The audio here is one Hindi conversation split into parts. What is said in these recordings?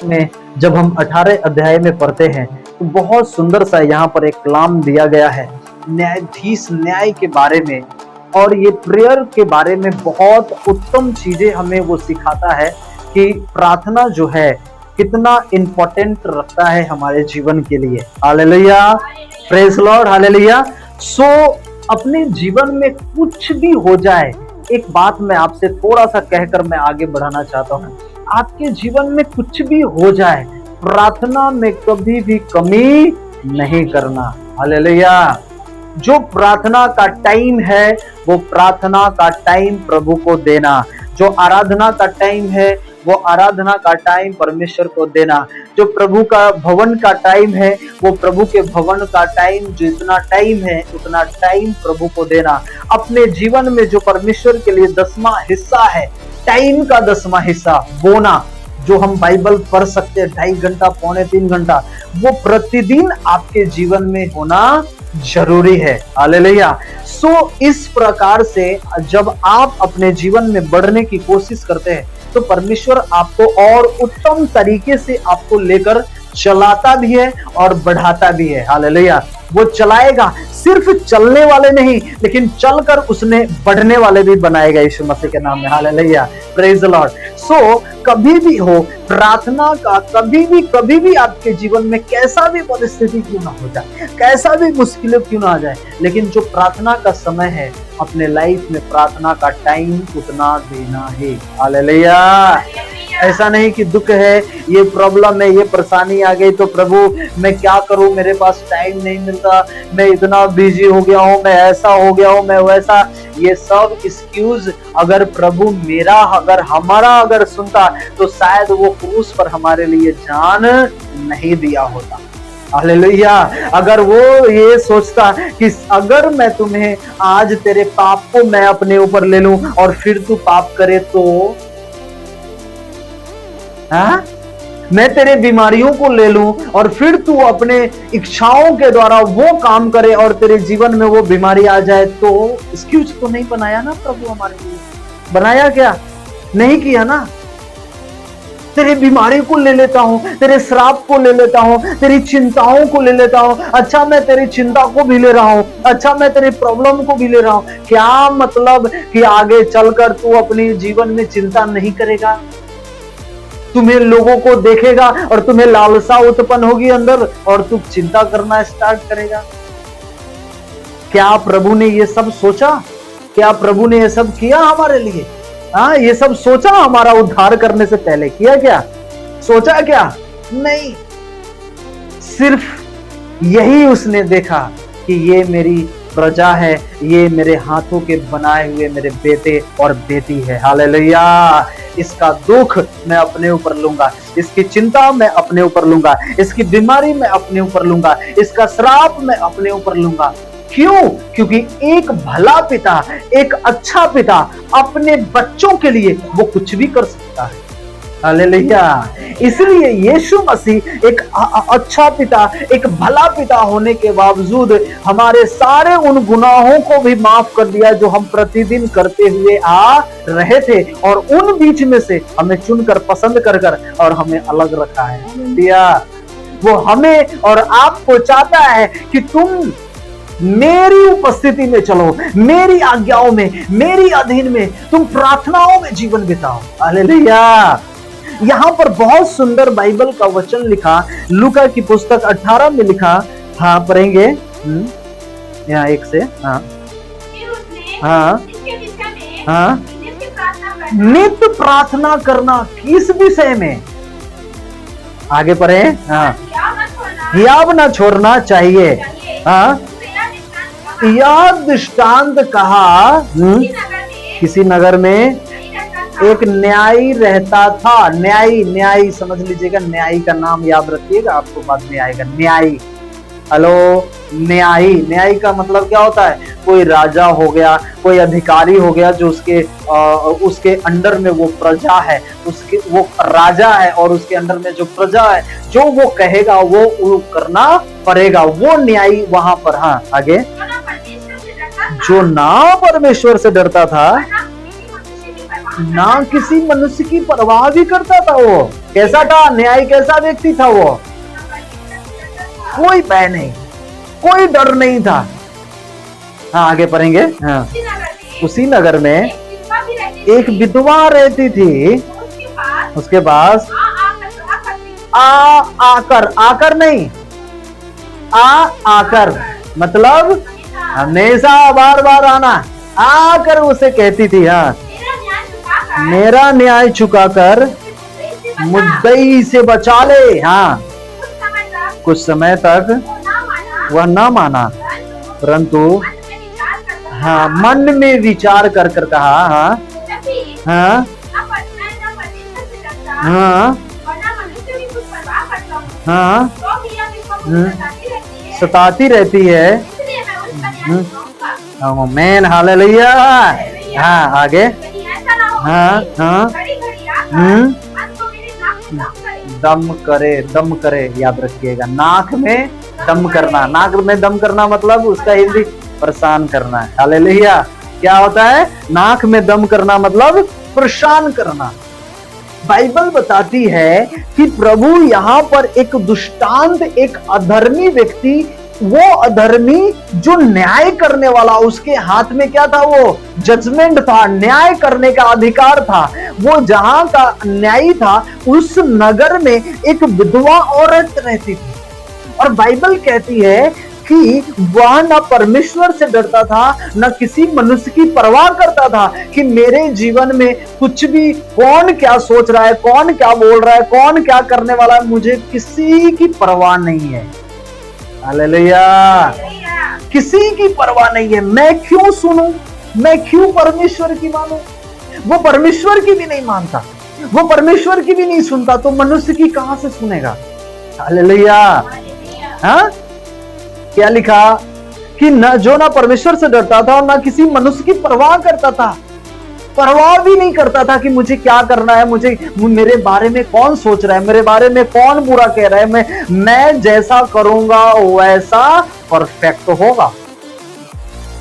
में जब हम 18 अध्याय में पढ़ते हैं तो बहुत सुंदर सा यहाँ पर एक कलाम दिया गया है न्यायाधीश न्याय के बारे में। और ये प्रेयर के बारे में बहुत उत्तम चीजें हमें वो सिखाता है कि प्रार्थना जो है कितना इम्पोर्टेंट रखता है हमारे जीवन के लिए। Hallelujah, praise lord, hallelujah. So अपने जीवन में कुछ भी हो जाए, एक बात मैं आपसे थोड़ा सा कहकर मैं आगे बढ़ाना चाहता हूँ। आपके जीवन में कुछ भी हो जाए, प्रार्थना में कभी भी कमी नहीं करना। हालेलुया। जो प्रार्थना का टाइम है वो प्रार्थना का टाइम प्रभु को देना, जो आराधना का टाइम है वो आराधना का टाइम परमेश्वर को देना, जो प्रभु का भवन का टाइम है वो प्रभु के भवन का टाइम, जितना टाइम है उतना टाइम प्रभु को देना। अपने जीवन में जो परमेश्वर के लिए 10वां हिस्सा है, टाइम का 10वां हिस्सा बोना, जो हम बाइबल पढ़ सकते हैं 2.5 घंटा, 2.25 घंटा, वो प्रतिदिन आपके जीवन में होना जरूरी है। हालेलुया। सो इस प्रकार से जब आप अपने जीवन में बढ़ने की कोशिश करते हैं तो परमेश्वर आपको और उत्तम तरीके से आपको लेकर चलाता भी है और बढ़ाता भी है। हालेलुया। वो चलाएगा, सिर्फ चलने वाले नहीं लेकिन चलकर उसने बढ़ने वाले भी बनाएगा यीशु मसीह के नाम में। Hallelujah, praise the lord. So कभी भी हो प्रार्थना का, कभी भी आपके जीवन में कैसा भी परिस्थिति क्यों ना हो जाए, कैसा भी मुश्किलें क्यों ना आ जाए, लेकिन जो प्रार्थना का समय है अपने लाइफ में प्रार्थना का टाइम उतना देना है। हालेलुया। ऐसा नहीं कि दुख है, ये प्रॉब्लम है, ये परेशानी आ गई तो प्रभु मैं क्या करूं, मेरे पास टाइम नहीं मिलता, मैं इतना बिजी हो गया हूं, मैं ऐसा हो गया हूं, मैं वैसा, ये सब एक्सक्यूज अगर प्रभु मेरा अगर हमारा अगर सुनता तो शायद वो क्रूस पर हमारे लिए जान नहीं दिया होता। हालेलुया। अगर वो ये सोचता कि अगर मैं तुम्हें आज तेरे पाप को मैं अपने ऊपर ले लूं और फिर तू पाप करे तो मैं तेरे बीमारियों को ले लूं और फिर तू अपने इच्छाओं के द्वारा वो काम करे और तेरे जीवन में वो बीमारी आ जाए, तो एक्सक्यूज तो नहीं बनाया ना प्रभु हमारे लिए? बनाया क्या? नहीं किया ना। तेरी बीमारी को ले लेता हूं, तेरे श्राप को ले लेता हूं, तेरी चिंताओं को ले लेता हूं। अच्छा मैं तेरी चिंता को भी ले रहा हूं, अच्छा मैं तेरी प्रॉब्लम को भी ले रहा हूं। क्या मतलब कि आगे चलकर तू अपने जीवन में चिंता नहीं करेगा? तुम्हें लोगों को देखेगा और तुम्हें लालसा उत्पन्न होगी अंदर और तू चिंता करना स्टार्ट करेगा। क्या प्रभु ने ये सब सोचा? क्या प्रभु ने ये सब किया हमारे लिए? हाँ, ये सब सोचा हमारा उद्धार करने से पहले? किया क्या? सोचा क्या? नहीं। सिर्फ यही उसने देखा कि ये मेरी प्रजा है, ये मेरे हाथों के बनाए हुए मेरे बेटे और बेटी है। हालेलुया। इसका दुख मैं अपने ऊपर लूंगा, इसकी चिंता मैं अपने ऊपर लूंगा, इसकी बीमारी मैं अपने ऊपर लूंगा, इसका श्राप मैं अपने ऊपर लूंगा। क्यों? क्योंकि एक भला पिता, एक अच्छा पिता अपने बच्चों के लिए वो कुछ भी कर सकता है। हालेलुया। इसलिए यीशु मसीह एक अच्छा पिता, एक भला पिता होने के बावजूद हमारे सारे उन गुनाहों को भी माफ कर दिया जो हम प्रतिदिन करते हुए आ रहे थे, और उन बीच में से हमें चुनकर पसंद कर और हमें अलग रखा है। हालेलुया। वो हमें और आपको चाहता है कि तुम मेरी उपस्थिति में चलो, मेरी आज्ञाओं में, मेरी अधीन में, तुम प्रार्थनाओं में जीवन बिताओ। हालेलुया। यहाँ पर बहुत सुंदर बाइबल का वचन लिखा, लूका की पुस्तक 18 में लिखा। हाँ, पढ़ेंगे यहाँ 1 से। हाँ हाँ हाँ। नित्य प्रार्थना करना किस विषय में? आगे पढ़े। हाँ, याद ना छोड़ना चाहिए। हाँ, यह दृष्टांत कहा, किसी नगर में एक न्यायी रहता था। न्यायी समझ लीजिएगा, न्यायी का नाम याद रखिएगा, आपको बाद में आएगा। न्यायी, हेलो, न्यायी का मतलब क्या होता है? कोई राजा हो गया, कोई अधिकारी हो गया जो उसके अंडर में वो प्रजा है, उसके वो राजा है और उसके अंडर में जो प्रजा है, जो वो कहेगा वो करना पड़ेगा, वो न्यायी वहां पर। हाँ, आगे। जो ना परमेश्वर से डरता था ना किसी मनुष्य की परवाह भी करता था। वो कैसा था? न्यायी कैसा व्यक्ति था वो? कोई भय नहीं, कोई डर नहीं था। हाँ, आगे पढ़ेंगे। हाँ, उसी नगर में एक विधवा रहती थी। उसके पास आकर, आकर नहीं, आकर मतलब हमेशा बार बार आना, आकर उसे कहती थी, हाँ, मेरा न्याय चुकाकर मुद्दई से बचा ले। हाँ, कुछ समय तक वह न माना, परंतु हाँ, मन में विचार कर कर कहा, हाँ हाँ हाँ हाँ, सताती रहती है। आमीन, हालेलुया। हाँ, आगे। हाँ हाँ, दम करे, दम करे, याद रखिएगा। नाक में दम करना, नाक में दम करना मतलब उसका हिंदी परेशान करना है। हालेलुया। क्या होता है? नाक में दम करना मतलब परेशान करना। बाइबल बताती है कि प्रभु यहाँ पर एक दुष्टांत, एक अधर्मी व्यक्ति, वो अधर्मी जो न्याय करने वाला, उसके हाथ में क्या था? वो जजमेंट था, न्याय करने का अधिकार था। वो जहां का न्यायी था, उस नगर में एक विधवा औरत रहती थी। और बाइबल कहती है कि वह न परमेश्वर से डरता था, न किसी मनुष्य की परवाह करता था कि मेरे जीवन में कुछ भी, कौन क्या सोच रहा है, कौन क्या बोल रहा है, कौन क्या करने वाला है, मुझे किसी की परवाह नहीं है। हालेलुया। किसी की परवाह नहीं है। मैं क्यों सुनूं? मैं क्यों परमेश्वर की मानूं? वो परमेश्वर की भी नहीं मानता, वो परमेश्वर की भी नहीं सुनता, तो मनुष्य की कहां से सुनेगा? हालेलुया। हाँ, क्या लिखा कि न जो ना परमेश्वर से डरता था और ना किसी मनुष्य की परवाह करता था। परवाह भी नहीं करता था कि मुझे क्या करना है, मुझे, मेरे बारे में कौन सोच रहा है, मेरे बारे में कौन बुरा कह रहा है, मैं जैसा करूंगा वैसा परफेक्ट होगा।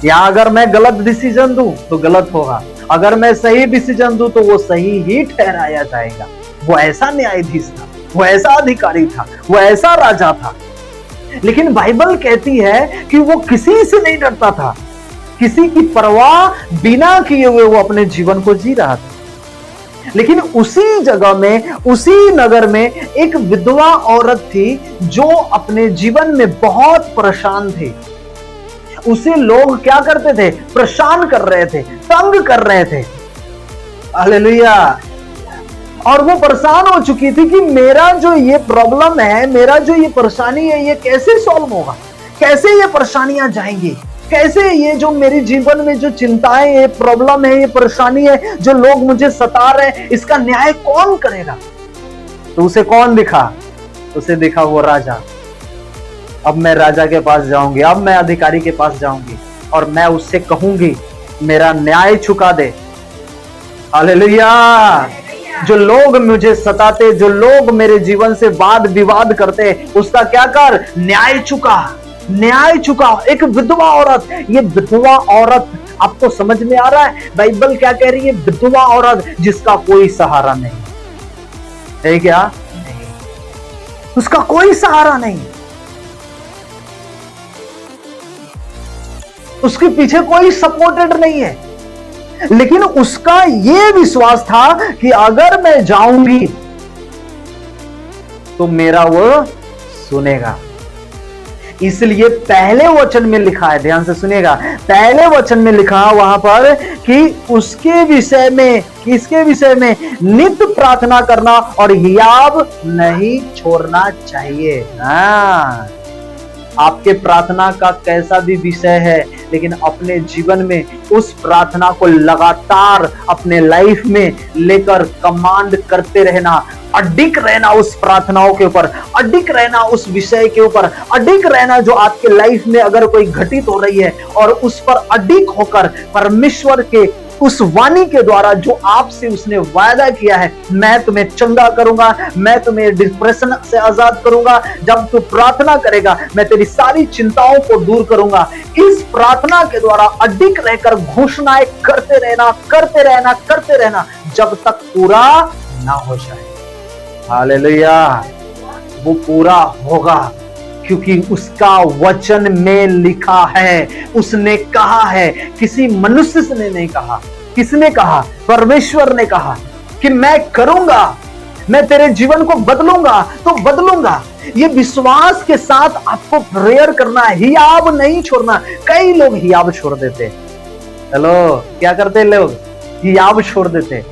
या अगर मैं गलत डिसीजन दूं तो गलत होगा, अगर मैं सही डिसीजन दूं तो वो सही ही ठहराया जाएगा। वो ऐसा न्यायाधीश था, वो ऐसा अधिकारी था, वो ऐसा राजा था। लेकिन बाइबल कहती है कि वो किसी से नहीं डरता था, किसी की परवाह बिना किए हुए वो अपने जीवन को जी रहा था। लेकिन उसी जगह में, उसी नगर में एक विधवा औरत थी जो अपने जीवन में बहुत परेशान थी। उसे लोग क्या करते थे? परेशान कर रहे थे, तंग कर रहे थे। हालेलुया। और वो परेशान हो चुकी थी कि मेरा जो ये प्रॉब्लम है, मेरा जो ये परेशानी है, ये कैसे सॉल्व होगा, कैसे ये परेशानियां जाएंगी, कैसे ये जो मेरे जीवन में जो चिंताएं, ये प्रॉब्लम है, ये परेशानी है, जो लोग मुझे सता रहे हैं, इसका न्याय कौन करेगा? तो उसे कौन दिखा? उसे दिखा वो राजा। अब मैं राजा के पास जाऊंगी, अब मैं अधिकारी के पास जाऊंगी और मैं उससे कहूंगी मेरा न्याय चुका दे। हालेलुया। जो लोग मुझे सताते, जो लोग मेरे जीवन से वाद विवाद करते, उसका क्या कर? न्याय चुका, न्याय चुका। एक विधवा औरत, ये विधवा औरत आपको समझ में आ रहा है बाइबल क्या कह रही है? विधवा औरत जिसका कोई सहारा नहीं है। क्या नहीं, उसका कोई सहारा नहीं, उसके पीछे कोई सपोर्टेड नहीं है। लेकिन उसका यह विश्वास था कि अगर मैं जाऊंगी तो मेरा वो सुनेगा। इसलिए पहले वचन में लिखा है, ध्यान से सुनिएगा, पहले वचन में लिखा वहां पर कि उसके विषय में, किसके विषय में? नित्य प्रार्थना करना और हियाव नहीं छोड़ना चाहिए। हाँ, आपके प्रार्थना का कैसा भी विषय है, लेकिन अपने जीवन में उस प्रार्थना को लगातार अपने लाइफ में लेकर कमांड करते रहना, अडिग रहना उस प्रार्थनाओं के ऊपर, अडिग रहना उस विषय के ऊपर, अडिग रहना जो आपके लाइफ में अगर कोई घटित हो रही है, और उस पर अडिग होकर परमेश्वर के उस वाणी के द्वारा जो आपसे उसने वायदा किया है, मैं तुम्हें चंगा करूंगा, मैं तुम्हें डिप्रेशन से आजाद करूंगा, जब तू प्रार्थना करेगा मैं तेरी सारी चिंताओं को दूर करूंगा। इस प्रार्थना के द्वारा अडिग रहकर घोषणाएं करते रहना, करते रहना, करते रहना। जब तक पूरा ना हो जाए। हालेलुया। वो पूरा होगा क्योंकि उसका वचन में लिखा है, उसने कहा है, किसी मनुष्य ने नहीं कहा। किसने कहा? परमेश्वर ने कहा कि मैं करूंगा, मैं तेरे जीवन को बदलूंगा तो बदलूंगा। ये विश्वास के साथ आपको प्रेयर करना है, हियाब नहीं छोड़ना। कई लोग हियाब छोड़ देते। हेलो, क्या करते लोग? हियाब छोड़ देते।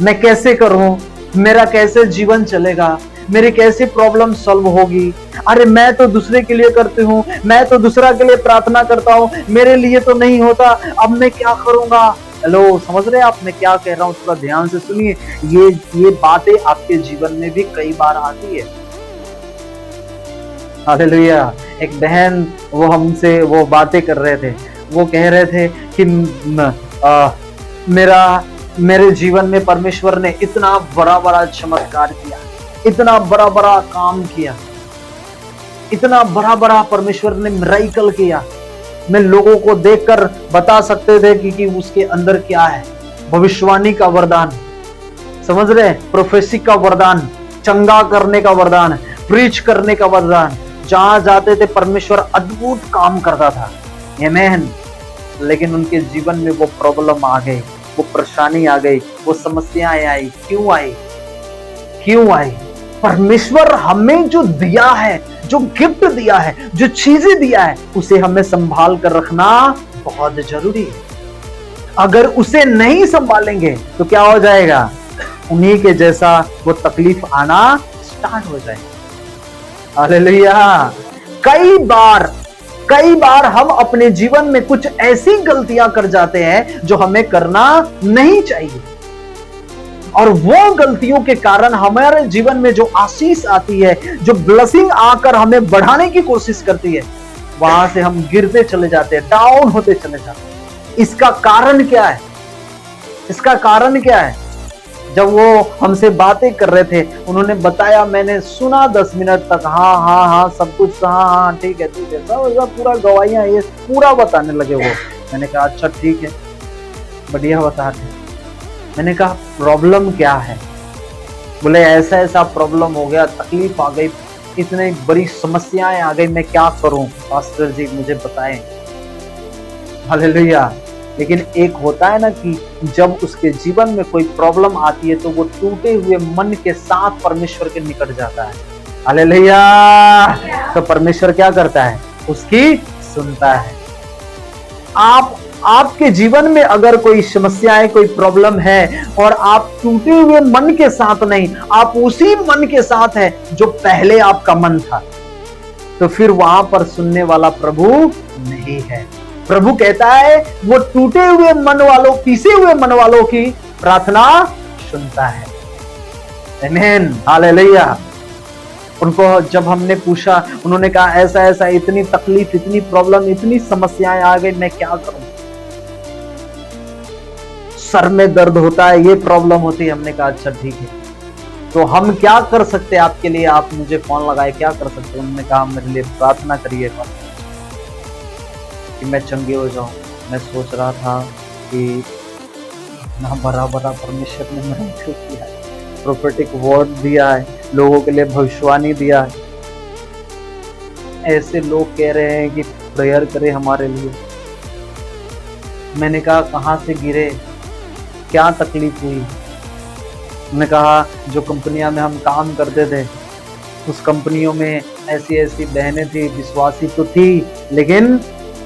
मैं कैसे करूं, मेरा कैसे जीवन चलेगा, मेरी कैसे प्रॉब्लम सॉल्व होगी, अरे मैं तो दूसरे के लिए करती हूँ, मैं तो दूसरा के लिए प्रार्थना करता हूँ, मेरे लिए तो नहीं होता, अब मैं क्या करूंगा। हेलो, समझ रहे हैं आप मैं क्या कह रहा हूँ? थोड़ा ध्यान से सुनिए। ये बातें आपके जीवन में भी कई बार आती है। हालेलुया। एक बहन वो हमसे वो बातें कर रहे थे, वो कह रहे थे कि मेरे जीवन में परमेश्वर ने इतना बड़ा बड़ा चमत्कार किया, इतना बड़ा बड़ा काम किया, इतना बड़ा बड़ा परमेश्वर ने मिरेकल किया। मैं लोगों को देखकर बता सकते थे कि उसके अंदर क्या है। भविष्यवाणी का वरदान, समझ रहे? प्रोफेसी का वरदान, चंगा करने का वरदान, प्रीच करने का वरदान। जहां जाते थे परमेश्वर अद्भुत काम करता था। आमीन। लेकिन उनके जीवन में वो प्रॉब्लम आ गई, वो परेशानी आ गई, वो समस्याएं आई। क्यों आई? क्यों आई? परमेश्वर हमें जो दिया है, जो गिफ्ट दिया है, जो चीजें दिया है, उसे हमें संभाल कर रखना बहुत जरूरी है। अगर उसे नहीं संभालेंगे तो क्या हो जाएगा? उन्हीं के जैसा वो तकलीफ आना स्टार्ट हो जाएगा। हालेलुया। कई बार हम अपने जीवन में कुछ ऐसी गलतियां कर जाते हैं जो हमें करना नहीं चाहिए, और वो गलतियों के कारण हमारे जीवन में जो आशीष आती है, जो ब्लेसिंग आकर हमें बढ़ाने की कोशिश करती है, वहां से हम गिरते चले जाते हैं, डाउन होते चले जाते हैं। इसका कारण क्या है? इसका कारण क्या है? जब वो हमसे बातें कर रहे थे, उन्होंने बताया, मैंने सुना 10 मिनट तक, हाँ हाँ हाँ सब कुछ, हाँ हाँ ठीक है सब पूरा गवाहियां ये पूरा बताने लगे वो। मैंने कहा अच्छा ठीक है, बढ़िया बता रहे। मैंने कहा प्रॉब्लम क्या है? बोले ऐसा ऐसा प्रॉब्लम हो गया, तकलीफ आ गई, इतनी बड़ी समस्याएं आ गई, मैं क्या करूं पास्टर जी मुझे बताएं। हालेलुया। लेकिन एक होता है ना कि जब उसके जीवन में कोई प्रॉब्लम आती है तो वो टूटे हुए मन के साथ परमेश्वर के निकट जाता है। हालेलुया। तो परमेश्वर क्या करता है? उसकी सुनता है। आपके जीवन में अगर कोई समस्याएं, कोई प्रॉब्लम है और आप टूटे हुए मन के साथ नहीं, आप उसी मन के साथ है जो पहले आपका मन था, तो फिर वहां पर सुनने वाला प्रभु नहीं है। प्रभु कहता है वो टूटे हुए मन वालों, पीसे हुए मन वालों की प्रार्थना सुनता है। आमीन। हालेलुया। उनको जब हमने पूछा, उन्होंने कहा ऐसा ऐसा, इतनी तकलीफ, इतनी प्रॉब्लम, इतनी समस्याएं आ गई, मैं क्या करूं, सर में दर्द होता है, ये प्रॉब्लम होती है। हमने कहा अच्छा ठीक है, तो हम क्या कर सकते हैं आपके लिए? आप मुझे फोन लगाए, क्या कर सकते हैं? उन्होंने कहा मेरे लिए प्रार्थना करिए कि मैं चंगे हो जाऊं। मैं सोच रहा था कि इतना बड़ा बड़ा परमेश्वर ने मेरे को किया है, प्रोफेटिक वर्ड दिया है, लोगों के लिए भविष्यवाणी दिया है, ऐसे लोग कह रहे हैं कि प्रेयर करें हमारे लिए। मैंने कहा कहां से गिरे, क्या तकलीफ हुई? उन्होंने कहा जो कंपनियां में हम काम करते थे, उस कंपनियों में ऐसी ऐसी बहनें थी, विश्वासी तो थी लेकिन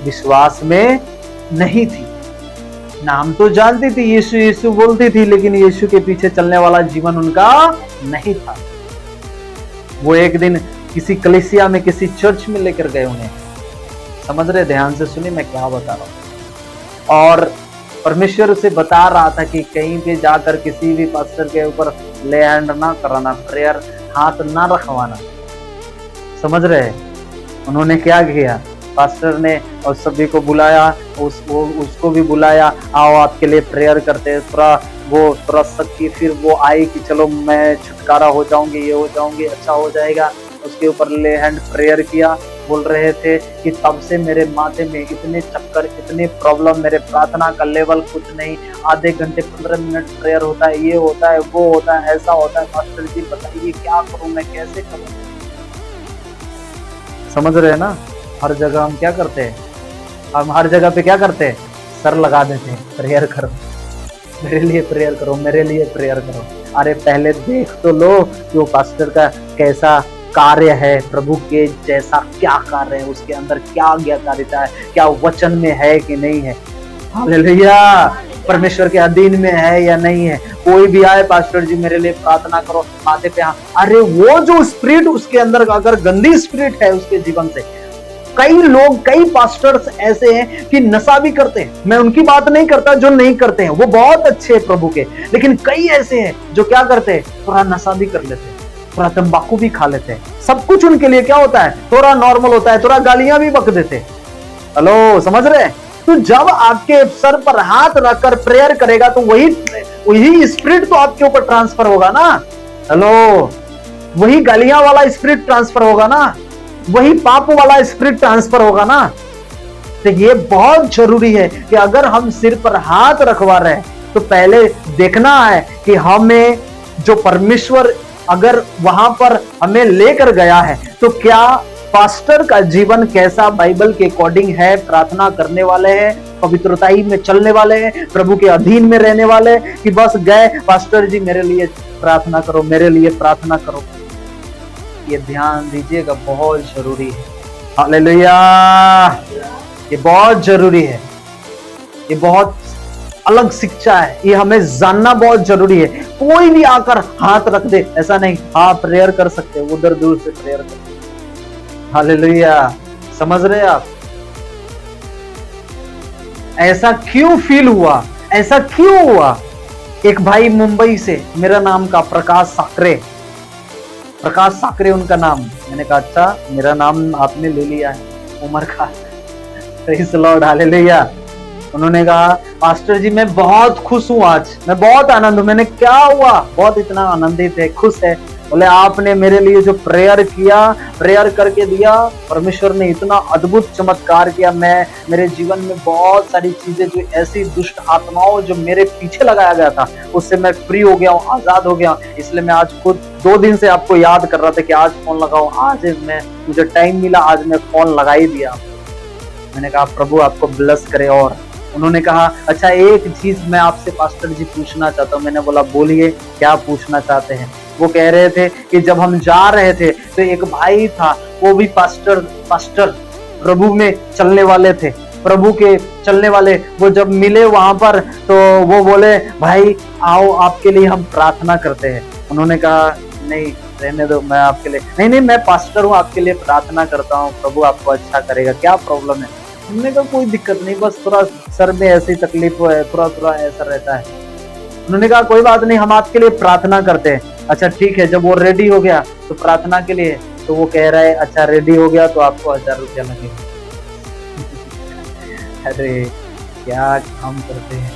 विश्वास में नहीं थी। नाम तो जानती थी, यीशु यीशु बोलती थी, लेकिन यीशु के पीछे चलने वाला जीवन उनका नहीं था। वो एक दिन किसी कलीसिया में, किसी चर्च में लेकर गए उन्हें। समझ रहे? ध्यान से सुनिए मैं क्या बता रहा हूं। और परमेश्वर से बता रहा था कि कहीं पे जाकर किसी भी पास्टर के ऊपर ले हैंड ना कराना, प्रेयर हाथ ना रखवाना। समझ रहे? उन्होंने क्या किया? पास्टर ने और सभी को बुलाया, उसको भी बुलाया, आओ आपके लिए प्रेयर करते हैं। थोड़ा शक की, फिर वो आई कि चलो मैं छुटकारा हो जाऊंगी, ये हो जाऊंगी, अच्छा हो जाएगा। उसके ऊपर ले हैंड प्रेयर किया, बोल रहे थे कि तब से मेरे माथे में इतने चक्कर, इतने प्रॉब्लम, मेरे प्रार्थना का लेवल कुछ नहीं, आधे घंटे 15 मिनट प्रेयर होता है, ये होता है, वो होता है, ऐसा होता है, पास्टर जी बताइए क्या करूं, मैं कैसे करूं। समझ रहे हैं ना? हर जगह हम क्या करते हैं, हम हर जगह पे क्या करते हैं, सर लगा देते हैं, प्रेयर करो, मेरे लिए प्रेयर करो, मेरे लिए प्रेयर करो। अरे पहले देख तो लो कि वो पास्टर का कैसा कार्य है, प्रभु के जैसा क्या कार्य है, उसके अंदर क्या ज्ञाकारिता है, क्या वचन में है कि नहीं है। हालेलुया, परमेश्वर के अधीन में है या नहीं है। कोई भी आए, पास्टर जी मेरे लिए प्रार्थना करो, माथे पे हाथ, अरे वो जो स्पिरिट उसके अंदर अगर गंदी स्पिरिट है उसके जीवन से, कई लोग, कई पास्टर्स ऐसे हैं कि नशा भी करते हैं। मैं उनकी बात नहीं करता जो नहीं करते हैं, वो बहुत अच्छे हैं प्रभु के, लेकिन कई ऐसे हैं जो क्या करते हैं, थोड़ा नशा भी कर लेते हैं, थोड़ा तंबाकू भी खा लेते हैं। सब कुछ उनके लिए क्या होता है, थोड़ा नॉर्मल होता है, थोड़ा गालियां भी बक देते हैं। हेलो, समझ रहे हैं? तो जब आपके सर पर हाथ रखकर प्रेयर करेगा तो वही स्पिरिट तो आपके ऊपर ट्रांसफर होगा ना। हेलो, वही गालियां वाला स्पिरिट ट्रांसफर होगा ना, वही पाप वाला स्पिरिट ट्रांसफर होगा ना। तो ये बहुत जरूरी है कि अगर हम सिर पर हाथ रखवा रहे हैं तो पहले देखना है कि हमें जो परमेश्वर अगर वहां पर हमें लेकर गया है तो क्या पास्टर का जीवन कैसा बाइबल के अकॉर्डिंग है, प्रार्थना करने वाले हैं, पवित्रताई में चलने वाले हैं, प्रभु के अधीन में रहने वाले हैं, कि बस गए पास्टर जी मेरे लिए प्रार्थना करो, मेरे लिए प्रार्थना करो। ये ध्यान दीजिएगा, बहुत जरूरी है। हालेलुया, ये बहुत जरूरी है, ये बहुत अलग शिक्षा है, ये हमें जानना बहुत जरूरी है। कोई भी आकर हाथ रख दे ऐसा नहीं, आप प्रेयर कर सकते हो, उधर दूर से प्रेयर कर। हालेलुया, समझ रहे आप? ऐसा क्यों फील हुआ, ऐसा क्यों हुआ? एक भाई मुंबई से, मेरा नाम का प्रकाश साकरे उनका नाम। मैंने कहा अच्छा, मेरा नाम आपने ले लिया है उमर का। Praise Lord, hallelujah. उन्होंने कहा पास्टर जी मैं बहुत खुश हूँ, आज मैं बहुत आनंद हूँ। मैंने क्या हुआ? बहुत इतना आनंदित है, खुश है। बोले आपने मेरे लिए जो प्रेयर किया, प्रेयर करके दिया, परमेश्वर ने इतना अद्भुत चमत्कार किया। मैं मेरे जीवन में बहुत सारी चीजें, जो ऐसी दुष्ट आत्माओं जो मेरे पीछे लगाया गया था, उससे मैं फ्री हो गया हूँ, आजाद हो गया हूँ। इसलिए मैं आज खुद 2 दिन से आपको याद कर रहा था कि आज फोन लगाऊं। आज मुझे टाइम मिला, आज मैं फोन लगा ही दिया। मैंने कहा प्रभु आपको ब्लेस करे। और उन्होंने कहा अच्छा एक चीज मैं आपसे पास्टर जी पूछना चाहता हूँ। मैंने बोला बोलिए, क्या पूछना चाहते हैं? वो कह रहे थे कि जब हम जा रहे थे तो एक भाई था, वो भी पास्टर प्रभु में चलने वाले थे, प्रभु के चलने वाले। वो जब मिले वहां पर तो वो बोले भाई आओ आपके लिए हम प्रार्थना करते हैं। उन्होंने कहा नहीं रहने दो, मैं आपके लिए नहीं, मैं पास्टर हूँ, आपके लिए प्रार्थना करता हूँ, प्रभु आपको अच्छा करेगा, क्या प्रॉब्लम है? हमने कहा कोई दिक्कत नहीं, बस थोड़ा सर में ऐसी तकलीफ है, थोड़ा ऐसा रहता है। उन्होंने कहा कोई बात नहीं, हम आपके लिए प्रार्थना करते हैं। अच्छा ठीक है। जब वो रेडी हो गया तो प्रार्थना के लिए, तो वो कह रहा है अच्छा रेडी हो गया तो आपको 1000 रुपया लगेगा। अरे क्या हम करते हैं।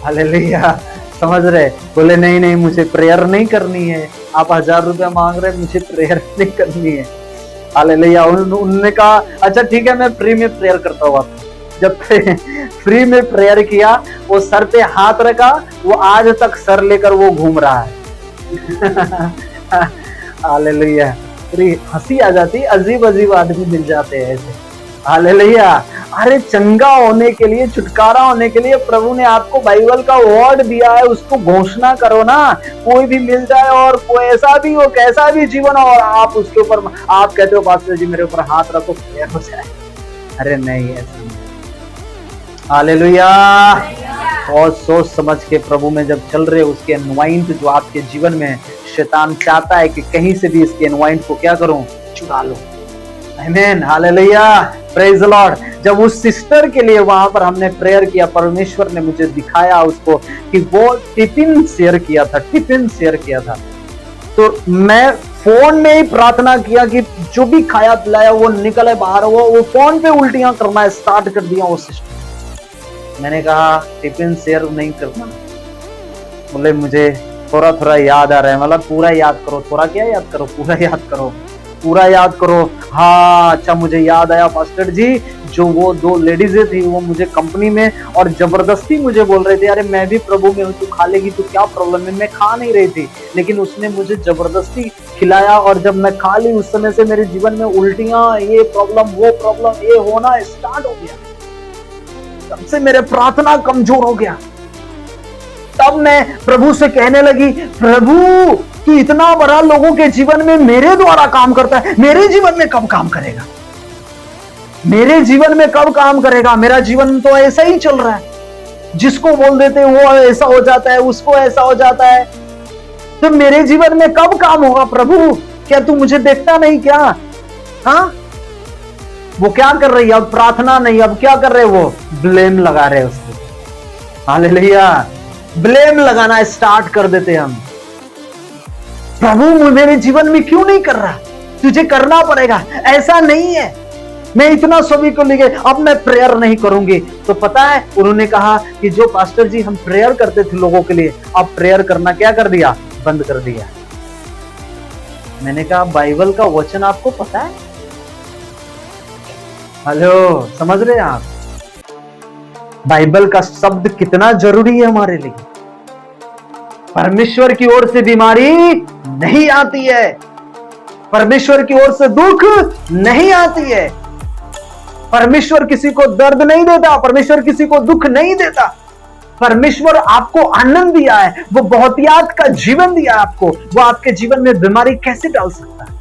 हालेलुया, समझ रहे? बोले नहीं मुझे प्रेयर नहीं करनी है, आप 1000 रुपया मांग रहे, मुझे प्रेयर नहीं करनी है। हालेलुया। उन्होंने कहा अच्छा ठीक है, मैं फ्री में प्रेयर करता हूँ आपको। जब फ्री में प्रेयर किया, वो सर पे हाथ रखा, वो आज तक सर लेकर वो घूम रहा है। हालेलुया। हंसी आ जाती, अजीब आदमी मिल जाते हैं ऐसे। हालेलुया। अरे चंगा होने के लिए, छुटकारा होने के लिए प्रभु ने आपको बाइबल का वर्ड दिया है, उसको घोषणा करो ना। कोई भी मिल जाए और कोई ऐसा भी हो, कैसा भी जीवन हो, और आप उसके ऊपर आप कहते हो पास्टर जी मेरे ऊपर हाथ रखो प्रेयर हो जाए। अरे नहीं, ऐसा नहीं। हालेलुया। बहुत सोच समझ के प्रभु में जब चल रहे, उसके अनवाइंट जो आपके जीवन में है, शैतान चाहता है कि कहीं से भी इसके अनवाइंट को क्या करूं, चुरा लो। आमीन, हालेलुया, प्रेज द लॉर्ड। जब उस सिस्टर के लिए वहां पर हमने प्रेयर किया, परमेश्वर ने मुझे दिखाया उसको कि वो टिफिन शेयर किया था। तो मैं फोन में ही प्रार्थना किया कि जो भी खाया पिलाया वो निकले बाहर। वो फोन पे उल्टियां करना स्टार्ट कर दिया वो सिस्टर। मैंने कहा टिफिन शेयर नहीं करना। बोले मुझे थोड़ा याद आ रहा है। मतलब पूरा याद करो, थोड़ा क्या याद करो, पूरा याद करो। पूरा याद करो। हाँ अच्छा, मुझे याद आया पास्टर जी, जो वो 2 लेडीजें थी वो मुझे कंपनी में और जबरदस्ती मुझे बोल रहे थे, अरे मैं भी प्रभु में हूँ, तू खा लेगी तो क्या प्रॉब्लम है। मैं खा नहीं रही थी, लेकिन उसने मुझे जबरदस्ती खिलाया और जब मैं खा ली उस समय से मेरे जीवन में उल्टियां, ये प्रॉब्लम वो प्रॉब्लम, ये होना स्टार्ट हो गया। तब से मेरे प्रार्थना कमजोर हो गया। तब मैं प्रभु से कहने लगी, प्रभु तू इतना बड़ा लोगों के जीवन में मेरे द्वारा काम करता है, मेरे जीवन में कब काम करेगा, मेरे जीवन में कब काम करेगा। मेरा जीवन तो ऐसा ही चल रहा है, जिसको बोल देते हैं वो ऐसा हो जाता है, उसको ऐसा हो जाता है, तो मेरे जीवन में कब काम होगा प्रभु। क्या तू मुझे देखता नहीं क्या? हाँ, वो क्या कर रही है अब? प्रार्थना नहीं, अब क्या कर रहे, वो ब्लेम लगा रहे उसको। हालेलुया, ब्लेम लगाना स्टार्ट कर देते हम। प्रभु मेरे जीवन में क्यों नहीं कर रहा? तुझे करना पड़ेगा, ऐसा नहीं है मैं इतना सभी को ले गए, अब मैं प्रेयर नहीं करूंगी। तो पता है उन्होंने कहा कि जो पास्टर जी हम प्रेयर करते थे लोगों के लिए, अब प्रेयर करना क्या कर दिया? बंद कर दिया। मैंने कहा बाइबल का वचन आपको पता है? हेलो, समझ रहे हैं आप बाइबल का शब्द कितना जरूरी है हमारे लिए? परमेश्वर की ओर से बीमारी नहीं आती है, परमेश्वर की ओर से दुख नहीं आती है, परमेश्वर किसी को दर्द नहीं देता, परमेश्वर किसी को दुख नहीं देता। परमेश्वर आपको आनंद दिया है, वो बहुतियात का जीवन दिया है आपको, वो आपके जीवन में बीमारी कैसे डाल सकता है?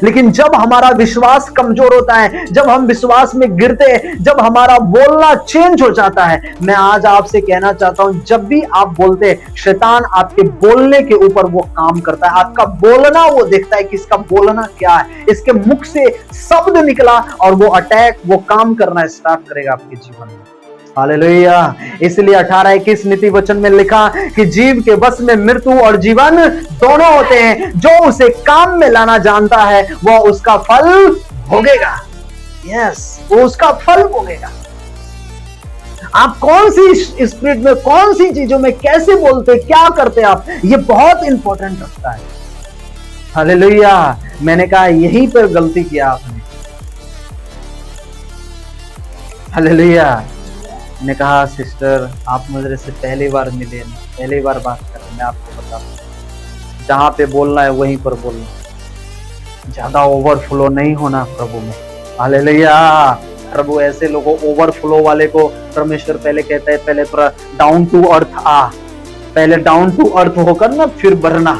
लेकिन जब हमारा विश्वास कमजोर होता है, जब हम विश्वास में गिरते हैं, जब हमारा बोलना चेंज हो जाता है, मैं आज आपसे कहना चाहता हूं, जब भी आप बोलते हैं, शैतान आपके बोलने के ऊपर वो काम करता है। आपका बोलना वो देखता है कि इसका बोलना क्या है, इसके मुख से शब्द निकला और वो अटैक, वो काम करना स्टार्ट करेगा आपके जीवन में। हालेलुया। इसलिए 18-21 नीति वचन में लिखा कि जीव के बस में मृत्यु और जीवन दोनों होते हैं, जो उसे काम में लाना जानता है वह उसका फल भोगेगा। यस, वो उसका फल भोगेगा। आप कौन सी स्पिरिट में, कौन सी चीजों में कैसे बोलते, क्या करते आप, ये बहुत इंपॉर्टेंट रखता है। हालेलुया। मैंने कहा यहीं पर गलती किया आपने। हालेलुया। ने कहा सिस्टर आप मुझे से पहली बार मिले, पहली बार बात कर रहे, मैं आपको बता, जहां पे बोलना है वहीं पर बोलना, ज्यादा ओवरफ्लो नहीं होना प्रभु में। हालेलुया। प्रभु ऐसे लोगों, ओवरफ्लो वाले को परमेश्वर पहले कहता है, पहले थोड़ा डाउन टू अर्थ आ, पहले डाउन टू अर्थ होकर ना फिर बढ़ना।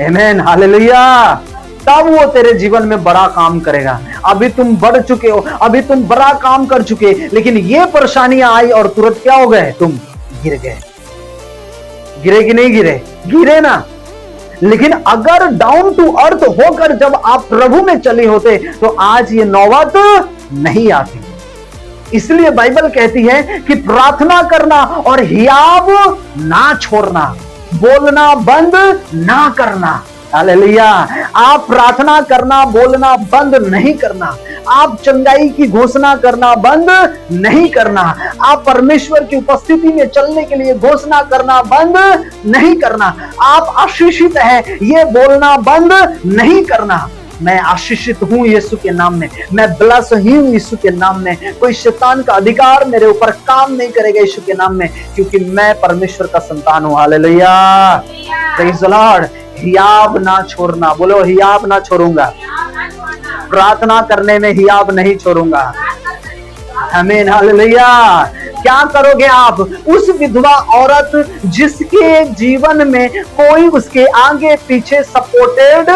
आमीन। हालेलुया। तब वो तेरे जीवन में बड़ा काम करेगा। अभी तुम बढ़ चुके हो, अभी तुम बड़ा काम कर चुके, लेकिन ये परेशानियां आई और तुरंत क्या हो गए? तुम गिर गए। गिरे कि नहीं गिरे? गिरे ना। लेकिन अगर डाउन टू अर्थ होकर जब आप प्रभु में चले होते तो आज ये नौबत नहीं आती। इसलिए बाइबल कहती है कि प्रार्थना करना और हियाव ना छोड़ना, बोलना बंद ना करना। हालेलुया। आप प्रार्थना करना, बोलना बंद नहीं करना, आप चंगाई की घोषणा करना बंद नहीं करना, आप परमेश्वर की उपस्थिति में चलने के लिए घोषणा करना बंद नहीं करना, आप आशीषित है ये बोलना बंद नहीं करना। मैं आशीषित हूं यीशु के नाम में, मैं ब्लेस हूं यीशु के नाम में, कोई शैतान का अधिकार मेरे ऊपर काम नहीं करेगा यीशु के नाम में, क्योंकि मैं परमेश्वर का संतान हूं। हालेलुया। Praise the lord. हियाब ना छोड़ना, बोलो हियाब ना छोड़ूंगा, प्रार्थना करने में हियाब नहीं छोड़ूंगा। आमीन। हालेलुया। क्या करोगे आप? उस विधवा औरत जिसके जीवन में कोई उसके आगे पीछे सपोर्टेड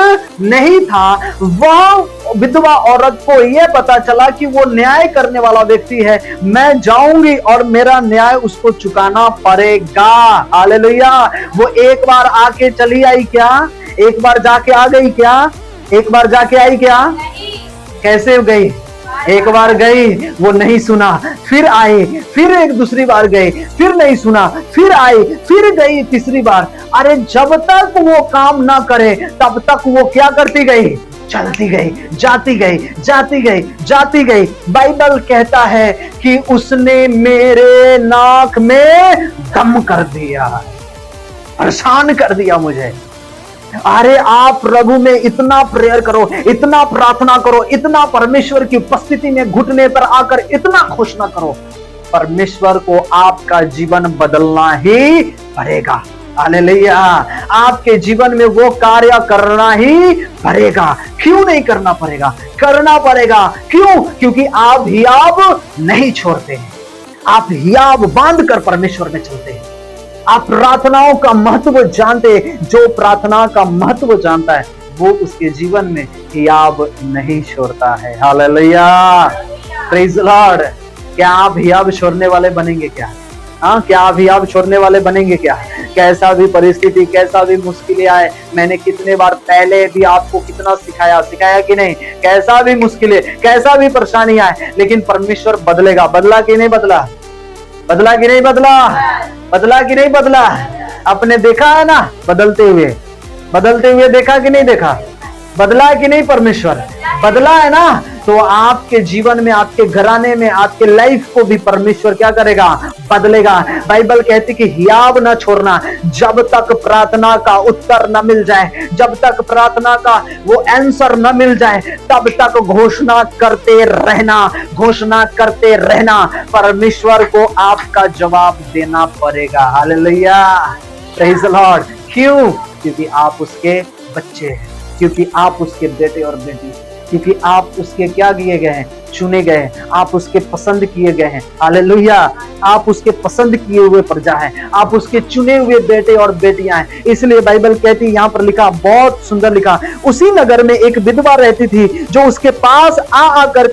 नहीं था, वह विधवा औरत को यह पता चला कि वो न्याय करने वाला व्यक्ति है, मैं जाऊंगी और मेरा न्याय उसको चुकाना पड़ेगा। हालेलुया। वो एक बार आके चली आई क्या? एक बार जाके आ गई क्या? एक बार जाके आई क्या? कैसे गई? एक बार गई, वो नहीं सुना, फिर आई, फिर एक दूसरी बार गई, फिर नहीं सुना, फिर आई, फिर गई तीसरी बार। अरे जब तक वो काम ना करे तब तक वो क्या करती गई? चलती गई, जाती गई, जाती गई, जाती गई। बाइबल कहता है कि उसने मेरे नाक में दम कर दिया, परेशान कर दिया मुझे। अरे आप प्रभु में इतना प्रेयर करो, इतना प्रार्थना करो, इतना परमेश्वर की उपस्थिति में घुटने पर आकर इतना खुश ना करो, परमेश्वर को आपका जीवन बदलना ही पड़ेगा। हालेलुया। आपके जीवन में वो कार्य करना ही पड़ेगा। क्यों नहीं करना पड़ेगा? करना पड़ेगा। क्यों? क्योंकि आप हियाव नहीं छोड़ते हैं, आप हियाव बांध कर परमेश्वर में चलते हैं। आप प्रार्थनाओं का महत्व जानते हैं। जो प्रार्थना का महत्व जानता है वो उसके जीवन में हियाव नहीं छोड़ता है। Hallelujah, praise the Lord. क्या आप हियाव छोड़ने वाले बनेंगे क्या? हाँ, क्या आप हियाव छोड़ने वाले बनेंगे क्या? कैसा भी परिस्थिति, कैसा भी मुश्किलें आए, मैंने कितने बार पहले भी आपको कितना सिखाया कि नहीं? कैसा भी मुश्किलें, कैसा भी परेशानी आए, लेकिन परमेश्वर बदलेगा। बदला कि नहीं बदला? बदला कि नहीं बदला? बदला कि नहीं बदला? आपने देखा है ना बदलते हुए देखा कि नहीं देखा? बदला कि नहीं? परमेश्वर बदला है ना। तो आपके जीवन में, आपके घराने में, आपके लाइफ को भी परमेश्वर क्या करेगा? बदलेगा। बाइबल कहती कि हियाव ना छोड़ना जब तक प्रार्थना का उत्तर न मिल जाए, जब तक प्रार्थना का वो आंसर न मिल जाए, तब तक घोषणा करते रहना। परमेश्वर को आपका जवाब देना पड़ेगा। Hallelujah, praise the Lord. क्यों? क्योंकि आप उसके बच्चे हैं, क्योंकि आप उसके बेटे और बेटी, क्योंकि आप उसके क्या किए गए हैं? चुने गए हैं, आप उसके पसंद किए गए हैं। हालेलुया, आप उसके पसंद किए हुए प्रजा हैं, आप उसके चुने हुए बेटे और बेटियां हैं। इसलिए बाइबल कहती है, यहाँ पर लिखा, बहुत सुंदर लिखा, उसी नगर में एक विधवा रहती थी जो उसके पास आकर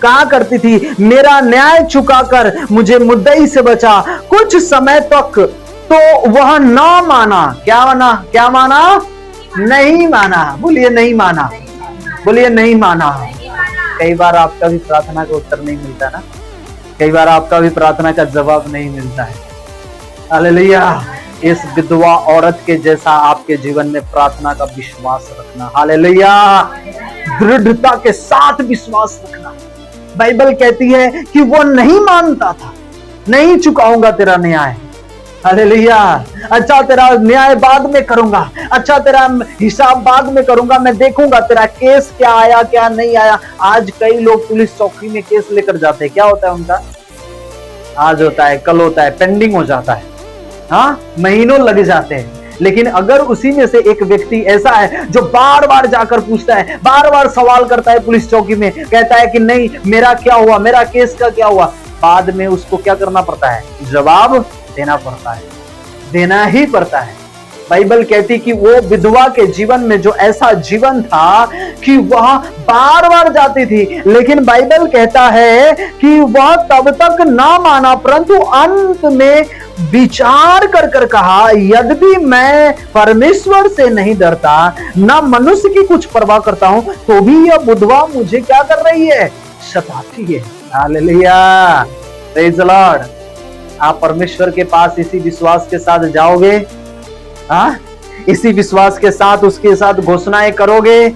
कहा करती थी, मेरा न्याय चुकाकर मुझे मुद्दई से बचा। कुछ समय तक तो वह ना माना। क्या माना? नहीं माना। बोलिए नहीं माना, बोलिए नहीं माना। कई बार आपका भी प्रार्थना का उत्तर नहीं मिलता ना, कई बार आपका भी प्रार्थना का जवाब नहीं मिलता है। हालेलुया। इस विधवा औरत के जैसा आपके जीवन में प्रार्थना का विश्वास रखना। हालेलुया, दृढ़ता के साथ विश्वास रखना। बाइबल कहती है कि वो नहीं मानता था, नहीं चुकाऊंगा तेरा न्याय। हालेलुया। अच्छा, तेरा न्याय बाद में करूंगा, अच्छा तेरा हिसाब बाद में करूंगा, मैं देखूंगा तेरा केस क्या आया क्या नहीं आया। आज कई लोग पुलिस चौकी में केस लेकर जाते हैं, क्या होता है उनका? आज होता है, कल होता है, पेंडिंग हो जाता है। हाँ, महीनों लग जाते हैं। लेकिन अगर उसी में से एक व्यक्ति ऐसा है जो बार बार जाकर पूछता है, बार बार सवाल करता है पुलिस चौकी में, कहता है कि नहीं मेरा क्या हुआ, मेरा केस का क्या हुआ, बाद में उसको क्या करना पड़ता है? जवाब देना पड़ता है, देना ही पड़ता है। बाइबल कहती कि वो विधवा के जीवन में जो ऐसा जीवन था कि वह बार बार जाती थी, लेकिन बाइबल कहता है कि वह तब तक ना माना, परंतु अंत में विचार कर कहा, यद्यपि मैं परमेश्वर से नहीं डरता, ना मनुष्य की कुछ परवाह करता हूं, तो भी यह विधवा मुझे क्या कर रही है? सताती है। Hallelujah, praise the Lord. आप परमेश्वर के पास इसी विश्वास के साथ जाओगे, हाँ, इसी विश्वास के साथ उसके साथ घोषणाएं करोगे,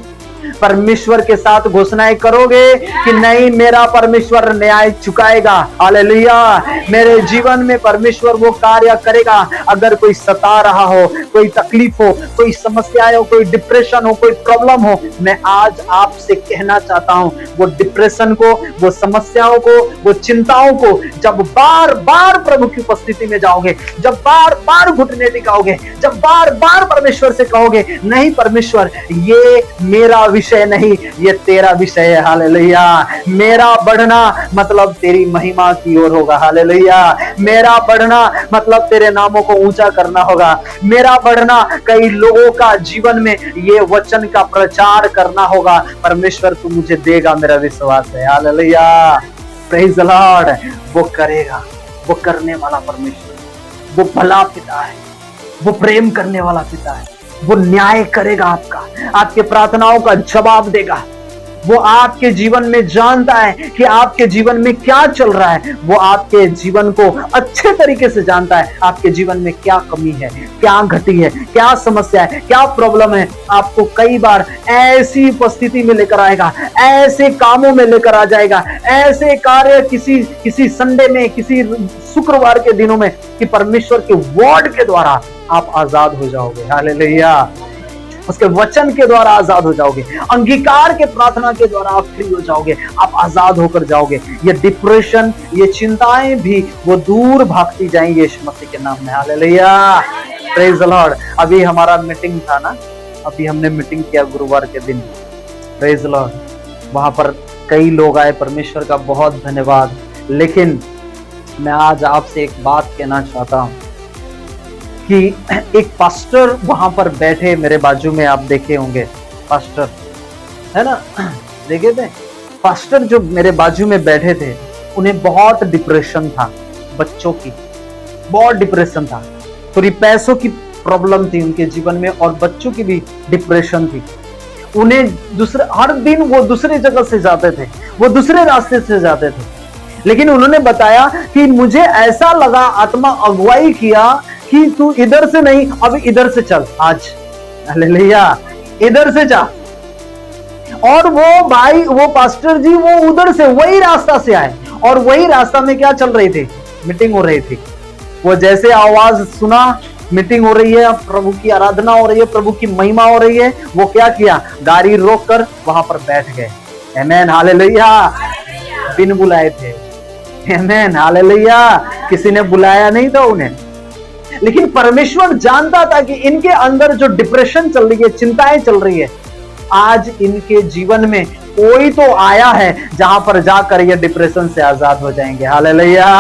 परमेश्वर के साथ घोषणाएं करोगे कि नहीं मेरा परमेश्वर न्याय चुकाएगा। हालेलुया, मेरे जीवन में परमेश्वर वो कार्य करेगा। अगर कोई सता रहा हो, कोई तकलीफ हो, कोई समस्याएं हो, कोई डिप्रेशन हो, कोई प्रॉब्लम हो, मैं आज आपसे कहना चाहता हूं, वो डिप्रेशन को, वो समस्याओं को, वो चिंताओं को जब बार बार प्रभु की उपस्थिति में जाओगे, जब बार बार घुटने टिकाओगे, जब बार बार परमेश्वर से कहोगे, नहीं परमेश्वर ये मेरा विषय नहीं, ये तेरा विषय है। हालेलुया, मेरा बढ़ना मतलब तेरी महिमा की ओर होगा। हालेलुया, मेरा बढ़ना मतलब तेरे नामों को ऊंचा करना होगा। मेरा बढ़ना कई लोगों का जीवन में ये वचन का प्रचार करना होगा। परमेश्वर तू मुझे देगा, मेरा विश्वास है। Hallelujah, praise the Lord. वो करेगा, वो करने वाला परमेश्वर, वो भला पिता है, वो प्रेम करने वाला पिता है, वो न्याय करेगा, आपका, आपके प्रार्थनाओं का जवाब देगा। वो आपके जीवन में जानता है कि आपके जीवन में क्या चल रहा है। वो आपके जीवन को अच्छे तरीके से जानता है, आपके जीवन में क्या कमी है, क्या घटी है, क्या समस्या है, क्या प्रॉब्लम है। आपको कई बार ऐसी परिस्थिति में लेकर आएगा, ऐसे कामों में लेकर आ जाएगा, ऐसे कार्य किसी संडे में, किसी शुक्रवार के दिनों में, कि परमेश्वर के वर्ड के द्वारा आप आजाद हो जाओगे। हालेलुया। उसके वचन के द्वारा आजाद हो जाओगे, अंगीकार के प्रार्थना के द्वारा आप फ्री हो जाओगे, आप आजाद होकर जाओगे। ये डिप्रेशन, ये चिंताएं भी वो दूर भागती जाएंगी यीशु मसीह के नाम में। Hallelujah, praise the Lord. अभी हमारा मीटिंग था ना, अभी हमने मीटिंग किया गुरुवार के दिन, प्रेज द लॉर्ड। वहां पर कई लोग आए, परमेश्वर का बहुत धन्यवाद। लेकिन मैं आज आपसे एक बात कहना चाहता हूं कि एक पास्टर वहां पर बैठे मेरे बाजू में, आप देखे होंगे पास्टर, है ना, देखे थे पास्टर जो मेरे बाजू में बैठे थे, उन्हें बहुत डिप्रेशन था, बच्चों की बहुत डिप्रेशन था, थोड़ी पैसों की प्रॉब्लम थी उनके जीवन में, और बच्चों की भी डिप्रेशन थी। उन्हें दूसरे, हर दिन वो दूसरे जगह से जाते थे, वो दूसरे रास्ते से जाते थे। लेकिन उन्होंने बताया कि मुझे ऐसा लगा, आत्मा अगुवाई किया कि तू इधर से नहीं, अब इधर से चल आज। हालेलुया, इधर से जा। और वो भाई, वो पास्टर जी, वो उधर से वही रास्ता से आए, और वही रास्ता में क्या चल रही थी, मीटिंग हो रही थी। वो जैसे आवाज सुना, मीटिंग हो रही है, प्रभु की आराधना हो रही है, प्रभु की महिमा हो रही है, वो क्या किया, गाड़ी रोक कर वहां पर बैठ गए। आमेन, हालेलुया, बिन बुलाए थे। आमेन, हालेलुया, किसी ने बुलाया नहीं था उन्हें। लेकिन परमेश्वर जानता था कि इनके अंदर जो डिप्रेशन चल रही है, चिंताएं चल रही है, आज इनके जीवन में कोई तो आया है जहां पर जाकर ये डिप्रेशन से आजाद हो जाएंगे। हालेलुया,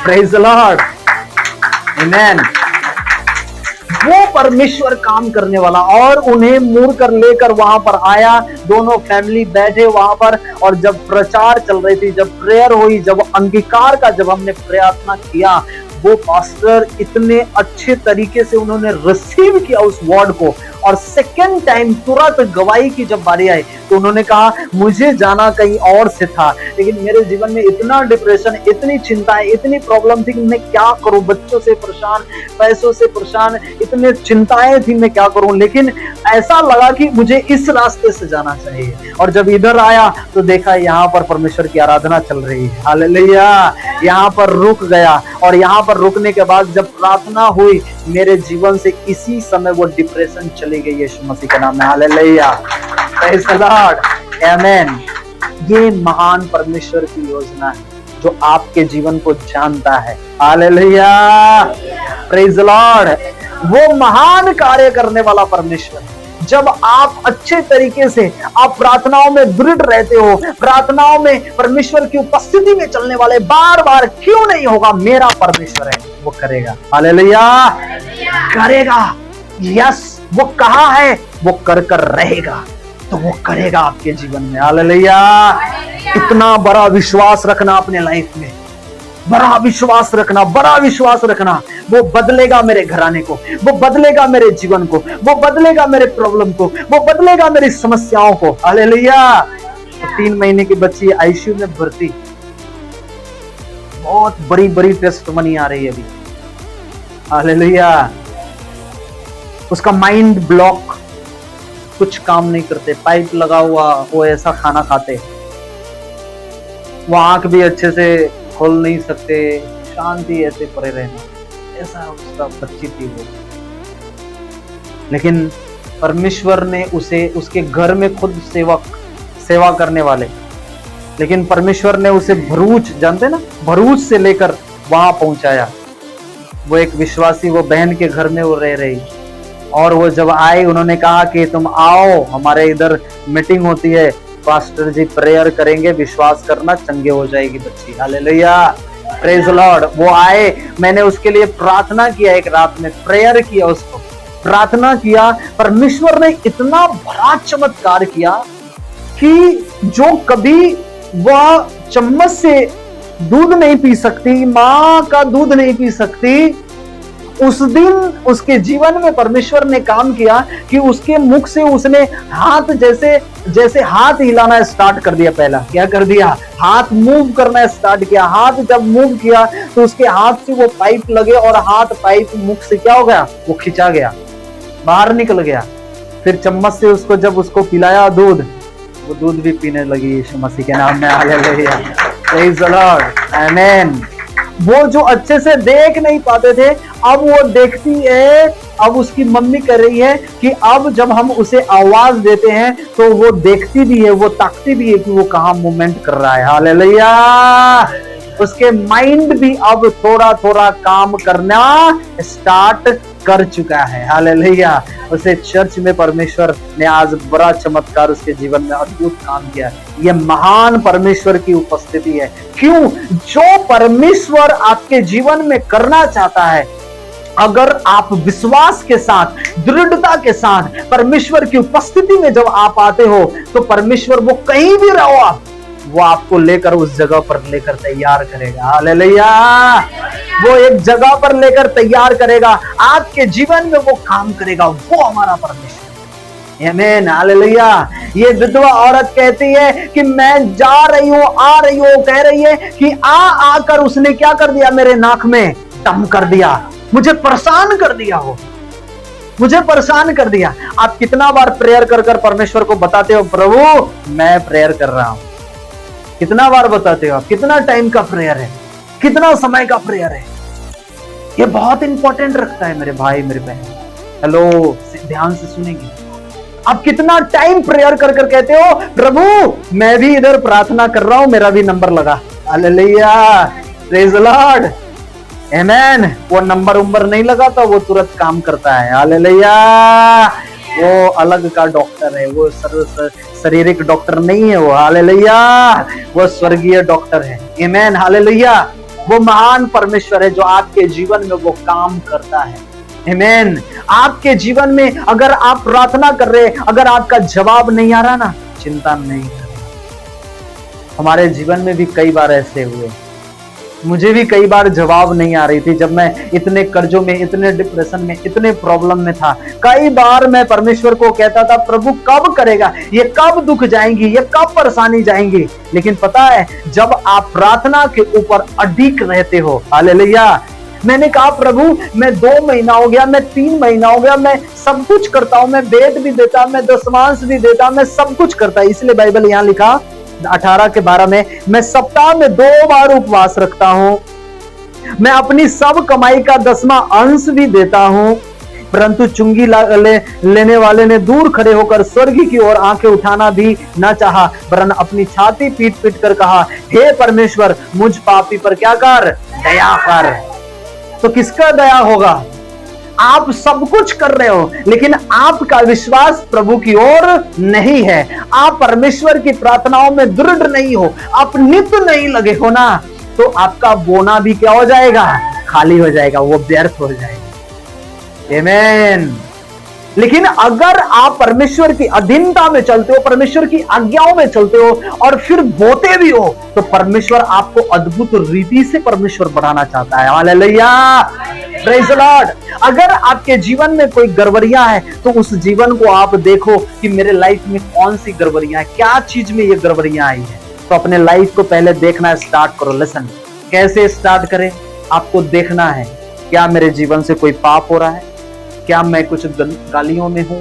प्रेज द लॉर्ड, आमेन। वो परमेश्वर काम करने वाला, और उन्हें मुड़ कर लेकर वहां पर आया। दोनों फैमिली बैठे वहां पर, और जब प्रचार चल रही थी, जब प्रेयर हुई, जब अंगीकार का जब हमने प्रार्थना किया, वो पास्टर इतने अच्छे तरीके से उन्होंने रिसीव किया उस वर्ड को। और सेकेंड टाइम तुरंत गवाही की जब बारी आई, तो उन्होंने कहा मुझे जाना कहीं और से था, लेकिन मेरे जीवन में इतना डिप्रेशन, इतनी चिंताएं, इतनी प्रॉब्लम थी कि मैं क्या करूं, बच्चों से परेशान, पैसों से परेशान, इतने चिंताएं थी, मैं क्या करूं। लेकिन ऐसा लगा कि मुझे इस रास्ते से जाना चाहिए। और जब इधर आया तो देखा यहाँ पर परमेश्वर की आराधना चल रही है। हालेलुया, यहाँ पर रुक गया, और यहाँ पर रुकने के बाद जब प्रार्थना हुई, मेरे जीवन से इसी समय वो डिप्रेशन चली गई यीशु मसीह के नाम में। हालेलुया, प्रेज द लॉर्ड, आमेन। ये महान परमेश्वर की योजना है जो आपके जीवन को जानता है। Hallelujah, praise the Lord. वो महान कार्य करने वाला परमेश्वर है। जब आप अच्छे तरीके से आप प्रार्थनाओं में दृढ़ रहते हो, प्रार्थनाओं में परमेश्वर की उपस्थिति में चलने वाले, बार बार क्यों नहीं होगा, मेरा परमेश्वर है, वो करेगा। हालेलुया, करेगा। यस, वो कहा है वो कर कर रहेगा, तो वो करेगा आपके जीवन में। हालेलुया, इतना बड़ा विश्वास रखना अपने लाइफ में, बड़ा विश्वास रखना, बड़ा विश्वास रखना। वो बदलेगा मेरे घराने को, वो बदलेगा मेरे जीवन को, वो बदलेगा मेरे प्रॉब्लम को, वो बदलेगा मेरी समस्याओं को। हालेलुया। 3 महीने की बच्ची आईसीयू में भर्ती, बहुत बड़ी बड़ी टेस्टमनी आ रही है अभी। हालेलुया। उसका माइंड ब्लॉक, कुछ काम नहीं करते, पाइप लगा हुआ, वो ऐसा खाना खाते, वो आंख भी अच्छे से खोल नहीं सकते, शांति ऐसे पड़े रहना, ऐसा उसका बच्ची थी वो। लेकिन परमेश्वर ने उसे, उसके घर में खुद सेवा करने वाले, लेकिन परमेश्वर ने उसे भरूच, जानते ना, भरूच से लेकर वहां पहुंचाया। वो एक विश्वासी, वो बहन के घर में वो रह रही, और वो जब आए, उन्होंने कहा कि तुम आओ, हमारे इधर मीटिंग होती है, पास्टर जी प्रेयर करेंगे, विश्वास करना, चंगे हो जाएगी बच्ची। Hallelujah, praise the Lord. वो आए, मैंने उसके लिए प्रार्थना किया, एक रात में प्रेयर किया, उसको प्रार्थना किया। परमेश्वर ने इतना बड़ा चमत्कार किया कि जो कभी वह चम्मच से दूध नहीं पी सकती, माँ का दूध नहीं पी सकती, उस दिन उसके जीवन में परमेश्वर ने काम किया कि उसके मुख से उसने हाथ जैसे जैसे हाथ हिलाना स्टार्ट कर दिया। पहला क्या कर दिया? हाथ मूव करना स्टार्ट किया। हाथ जब मूव किया तो उसके हाथ से वो पाइप लगे और हाथ पाइप मुख से क्या हो गया? वो खिंचा गया, बाहर निकल गया। फिर चम्मच से उसको जब उसको पिलाया दूध, वो दूध भी पीने लगी यीशु मसीह के नाम में। हालेलुया, प्रेज़ द लॉर्ड, आमेन। वो जो अच्छे से देख नहीं पाते थे, अब वो देखती है। अब उसकी मम्मी कह रही है कि अब जब हम उसे आवाज देते हैं तो वो देखती भी है, वो ताकती भी है कि वो कहाँ मूवमेंट कर रहा है। हालेलुया, उसके माइंड भी अब थोड़ा थोड़ा काम करना स्टार्ट कर चुका है। हालेलुया, उसे चर्च में परमेश्वर ने आज बड़ा चमत्कार उसके जीवन में अद्भुत काम किया। यह महान परमेश्वर की उपस्थिति है। क्यों? जो परमेश्वर आपके जीवन में करना चाहता है, अगर आप विश्वास के साथ, दृढ़ता के साथ परमेश्वर की उपस्थिति में जब आप आते हो तो परमेश्वर, वो कहीं भी रहो आप, वो आपको लेकर उस जगह पर लेकर तैयार करेगा। हालेलुया, वो एक जगह पर लेकर तैयार करेगा, आपके जीवन में वो काम करेगा। वो हमारा परमेश्वर, आमीन, हालेलुया। ये विधवा औरत कहती है कि मैं जा रही हूं, आ रही हूं, कह रही है कि आकर उसने क्या कर दिया? मेरे नाक में दम कर दिया, मुझे परेशान कर दिया, हो मुझे परेशान कर दिया। आप कितना बार प्रेयर कर कर परमेश्वर को बताते हो, प्रभु मैं प्रेयर कर रहा हूं? कितना बार बताते हो आप? कितना टाइम का प्रेयर है? कितना समय का प्रेयर है? ये बहुत इंपॉर्टेंट रखता है मेरे भाई, मेरे बहन। हेलो, ध्यान से सुनेंगे। आप कितना टाइम प्रेयर कर कर कहते हो, प्रभु मैं भी इधर प्रार्थना कर रहा हूं, मेरा भी नंबर लगा। हालेलुया, प्रेज़ द लॉर्ड, आमेन। वो नंबर नहीं लगाता, वो तुरंत काम करता है। हालेलुया, वो अलग का डॉक्टर है, वो शारीरिक डॉक्टर नहीं है वो। हालेलुया, वो स्वर्गीय डॉक्टर है। आमेन, हालेलुया। वो महान परमेश्वर है जो आपके जीवन में वो काम करता है। आमेन। आपके जीवन में अगर आप प्रार्थना कर रहे, अगर आपका जवाब नहीं आ रहा ना, चिंता नहीं करना। हमारे जीवन में भी कई बार ऐसे हुए, मुझे भी कई बार जवाब नहीं आ रही थी जब मैं इतने कर्जों में, इतने डिप्रेशन में, इतने प्रॉब्लम में था। कई बार मैं परमेश्वर को कहता था, प्रभु कब करेगा? ये कब दुख जाएंगी? ये कब परेशानी जाएंगी? लेकिन पता है, जब आप प्रार्थना के ऊपर अडिग रहते हो, हालेलुया। मैंने कहा, प्रभु मैं 2 महीना हो गया, मैं 3 महीना हो गया, मैं सब कुछ करता हूं, मैं बेद भी देता, मैं दशमांश भी देता, मैं सब कुछ करता। इसलिए बाइबल यहां लिखा 18 के 12 में, मैं सप्ताह में 2 बार उपवास रखता हूं, मैं अपनी सब कमाई का 10वां अंश भी देता हूं। परंतु चुंगी लेने वाले ने दूर खड़े होकर स्वर्ग की ओर आंखें उठाना भी न चाहा, वरन अपनी छाती पीट पीट कर कहा, हे परमेश्वर मुझ पापी पर क्या कर? दया कर। तो किसका दया होगा? आप सब कुछ कर रहे हो लेकिन आपका विश्वास प्रभु की ओर नहीं है, आप परमेश्वर की प्रार्थनाओं में दृढ़ नहीं हो, आप नित नहीं लगे हो ना, तो आपका बोना भी क्या हो जाएगा? खाली हो जाएगा, वो व्यर्थ हो जाएगा। आमीन। लेकिन अगर आप परमेश्वर की अधीनता में चलते हो, परमेश्वर की आज्ञाओं में चलते हो और फिर बोते भी हो, तो परमेश्वर आपको अद्भुत रीति से परमेश्वर बढ़ाना चाहता है। Hallelujah, praise the Lord. अगर आपके जीवन में कोई गड़बड़ियां है तो उस जीवन को आप देखो कि मेरे लाइफ में कौन सी गड़बड़ियां है, क्या चीज में ये गड़बड़ियां आई है। तो अपने लाइफ को पहले देखना स्टार्ट करो। लिसन, कैसे स्टार्ट करें? आपको देखना है, क्या मेरे जीवन से कोई पाप हो रहा है? क्या मैं कुछ गालियों में हूँ?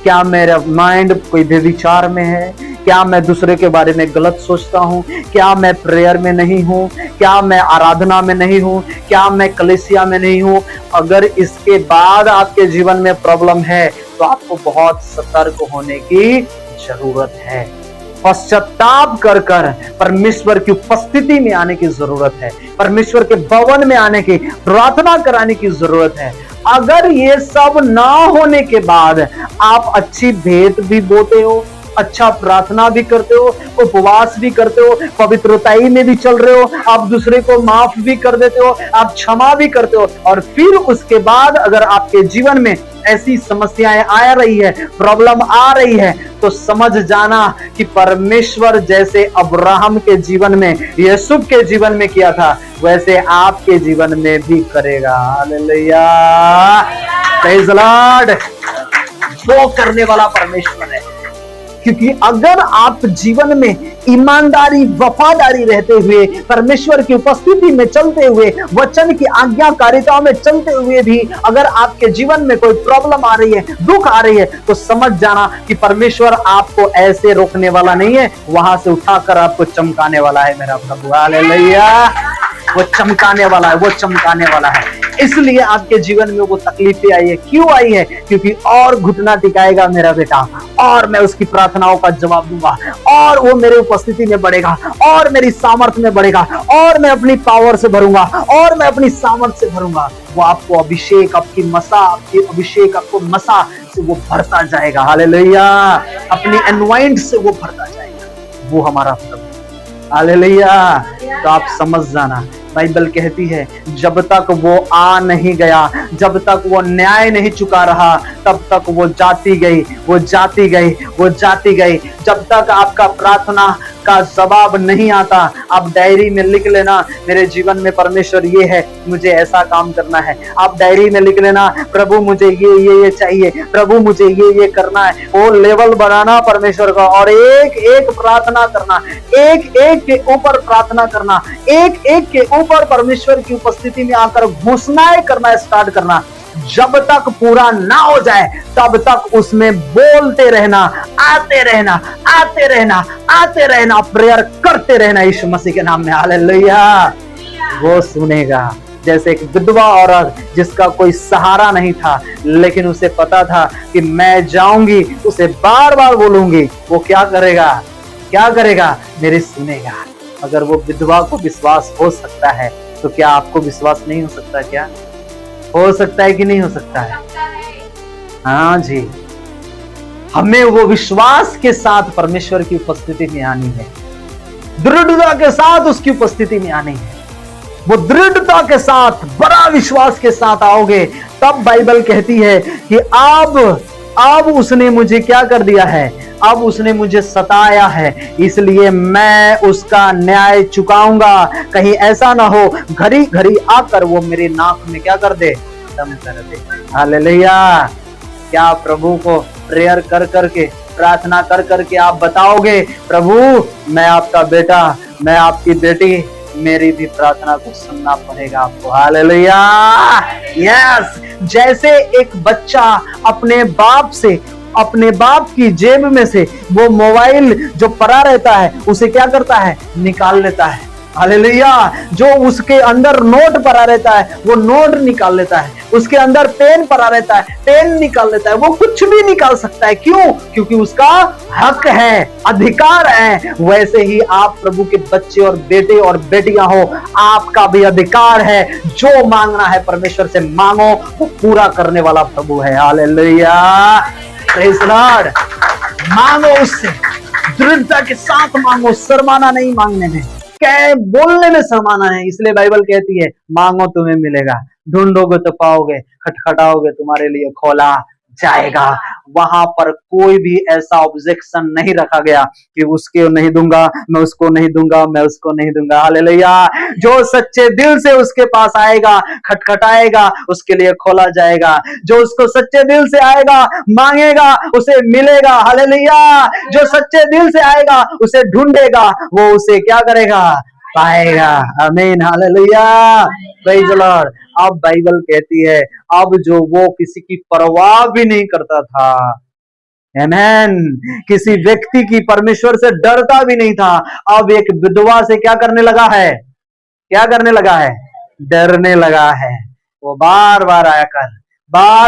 क्या मेरा माइंड कोई व्यभिचार में है? क्या मैं दूसरे के बारे में गलत सोचता हूँ? क्या मैं प्रेयर में नहीं हूँ? क्या मैं आराधना में नहीं हूँ? क्या मैं कलीसिया में नहीं हूँ? अगर इसके बाद आपके जीवन में प्रॉब्लम है तो आपको बहुत सतर्क होने की जरूरत है। पश्चाताप कर कर परमेश्वर की उपस्थिति में आने की जरूरत है, परमेश्वर के भवन में आने की, प्रार्थना कराने की जरूरत है। अगर ये सब ना होने के बाद आप अच्छी भेंट भी बोते हो, अच्छा प्रार्थना भी करते हो, उपवास भी करते हो, पवित्रताई में भी चल रहे हो, आप दूसरे को माफ भी कर देते हो, आप क्षमा भी करते हो, और फिर उसके बाद अगर आपके जीवन में ऐसी समस्याएं आ रही है, प्रॉब्लम आ रही है, तो समझ जाना कि परमेश्वर जैसे अब्राहम के जीवन में, यूसुफ के जीवन में किया था, वैसे आपके जीवन में भी करेगा। Hallelujah, praise the Lord. वो करने वाला परमेश्वर है, क्योंकि अगर आप जीवन में ईमानदारी वफादारी रहते हुए, परमेश्वर की उपस्थिति में चलते हुए, वचन की आज्ञाकारिता में चलते हुए भी अगर आपके जीवन में कोई प्रॉब्लम आ रही है, दुख आ रही है, तो समझ जाना कि परमेश्वर आपको ऐसे रोकने वाला नहीं है, वहां से उठाकर आपको चमकाने वाला है मेरा प्रभु। हालेलुया, वो चमकाने वाला है, वो चमकाने वाला है। इसलिए आपके जीवन में वो तकलीफें आई है। क्यों आई है? क्योंकि और घुटना टिकाएगा मेरा बेटा, और मैं उसकी प्रार्थनाओं का जवाब दूंगा, और वो मेरे उपस्थिति में बढ़ेगा, और मेरी सामर्थ्य में बढ़ेगा, और मैं अपनी पावर से भरूंगा, और मैं अपनी सामर्थ्य से भरूंगा। वो आपको अभिषेक, आपकी मसा, आपकी अभिषेक, आपको मसा से वो भरता जाएगा। हालेलुया, अपनी एनवाइंट से वो भरता जाएगा। वो हमारा प्रभु। हालेलुया। तो आप समझ जाना, बाइबल कहती है जब तक वो आ नहीं गया, जब तक वो न्याय नहीं चुका रहा, तब तक वो जाती गई, वो जाती गई, वो जाती गई। जब तक आपका प्रार्थना का जवाब नहीं आता, आप डायरी में लिख लेना, मेरे जीवन में परमेश्वर ये है, मुझे ऐसा काम करना है। आप डायरी में लिख लेना, प्रभु मुझे ये चाहिए, प्रभु मुझे ये करना है। वो लेवल बनाना परमेश्वर का, और एक एक प्रार्थना करना, एक एक के ऊपर प्रार्थना करना, एक एक के ऊपर परमेश्वर की उपस्थिति में आकर घोषणाएं करना स्टार्ट करना। जब तक पूरा ना हो जाए तब तक उसमें बोलते रहना, आते रहना, आते रहना, आते रहना, प्रेयर करते रहना यीशु मसीह के नाम में। हालेलुया। वो सुनेगा। जैसे एक विधवा औरत जिसका कोई सहारा नहीं था, लेकिन उसे पता था कि मैं जाऊंगी, उसे बार बार बोलूंगी, वो क्या करेगा? क्या करेगा? मेरी सुनेगा। अगर वो विधवा को विश्वास हो सकता है, तो क्या आपको विश्वास नहीं हो सकता? क्या हो सकता है कि नहीं हो सकता है? हाँ जी, हमें वो विश्वास के साथ परमेश्वर की उपस्थिति में आनी है, दृढ़ता के साथ उसकी उपस्थिति में आनी है। वो दृढ़ता के साथ, बड़ा विश्वास के साथ आओगे, तब बाइबल कहती है कि अब उसने मुझे क्या कर दिया है? अब उसने मुझे सताया है, इसलिए मैं उसका न्याय चुकाऊंगा। कहीं ऐसा ना हो घड़ी घड़ी आकर वो मेरे नाक में क्या कर दे? दम कर दे। हालेलुया। क्या प्रभु को प्रेयर कर करके, प्रार्थना कर करके आप बताओगे, प्रभु मैं आपका बेटा, मैं आपकी बेटी, मेरी भी प्रार्थना को सुनना पड़ेगा आपको। हालेलुया। यस। जैसे एक बच्चा अपने बाप की जेब में से वो मोबाइल जो पड़ा रहता है, उसे क्या करता है? निकाल लेता है। हालेलुया। जो उसके अंदर नोट पड़ा रहता है, वो नोट निकाल लेता है। उसके अंदर पेन पड़ा रहता है, पेन निकाल लेता है। वो कुछ भी निकाल सकता है। क्यों? क्योंकि उसका हक है, अधिकार है। वैसे ही आप प्रभु के बच्चे और बेटे और बेटियां हो, आपका भी अधिकार है। जो मांगना है परमेश्वर से मांगो, वो पूरा करने वाला प्रभु है। हालेलुया। Praise the Lord. मांगो उससे, दृढ़ता के साथ मांगो, शर्माना नहीं मांगने में, क्या बोलने में शर्माना है। इसलिए बाइबल कहती है मांगो तुम्हें मिलेगा, ढूंढोगे तो पाओगे, खटखटाओगे तुम्हारे लिए खोला जाएगा। वहां पर कोई भी ऐसा ऑब्जेक्शन नहीं रखा गया कि उसके नहीं दूंगा, मैं उसको नहीं दूंगा, मैं उसको नहीं दूंगा। हालेलुया। जो सच्चे दिल से उसके पास आएगा, खटखटाएगा, उसके लिए खोला जाएगा। जो उसको सच्चे दिल से आएगा, मांगेगा, उसे मिलेगा। हालेलुया। जो सच्चे दिल से आएगा, उसे ढूंढेगा, वो उसे क्या करेगा? पाएगा। आमीन। हालेलुया। Praise the Lord. अब बाइबल कहती है, अब जो वो किसी की परवाह भी नहीं करता था, आमीन, किसी व्यक्ति की, परमेश्वर से डरता भी नहीं था, अब एक विधवा से क्या करने लगा है? क्या करने लगा है? डरने लगा है। वो बार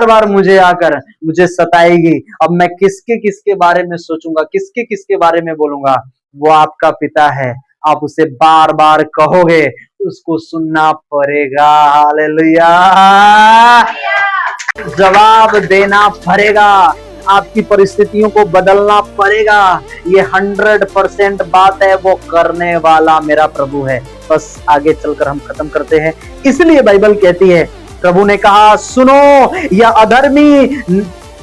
बार मुझे आकर मुझे सताएगी। अब मैं किसके किसके बारे में सोचूंगा, किसके किसके बारे में बोलूंगा? वो आपका पिता है, आप उसे बार बार कहोगे, उसको सुनना पड़ेगा। हालेलुया। जवाब देना पड़ेगा, आपकी परिस्थितियों को बदलना पड़ेगा। ये 100% बात है, वो करने वाला मेरा प्रभु है। बस आगे चलकर हम खत्म करते हैं। इसलिए बाइबल कहती है, प्रभु ने कहा सुनो, यह अधर्मी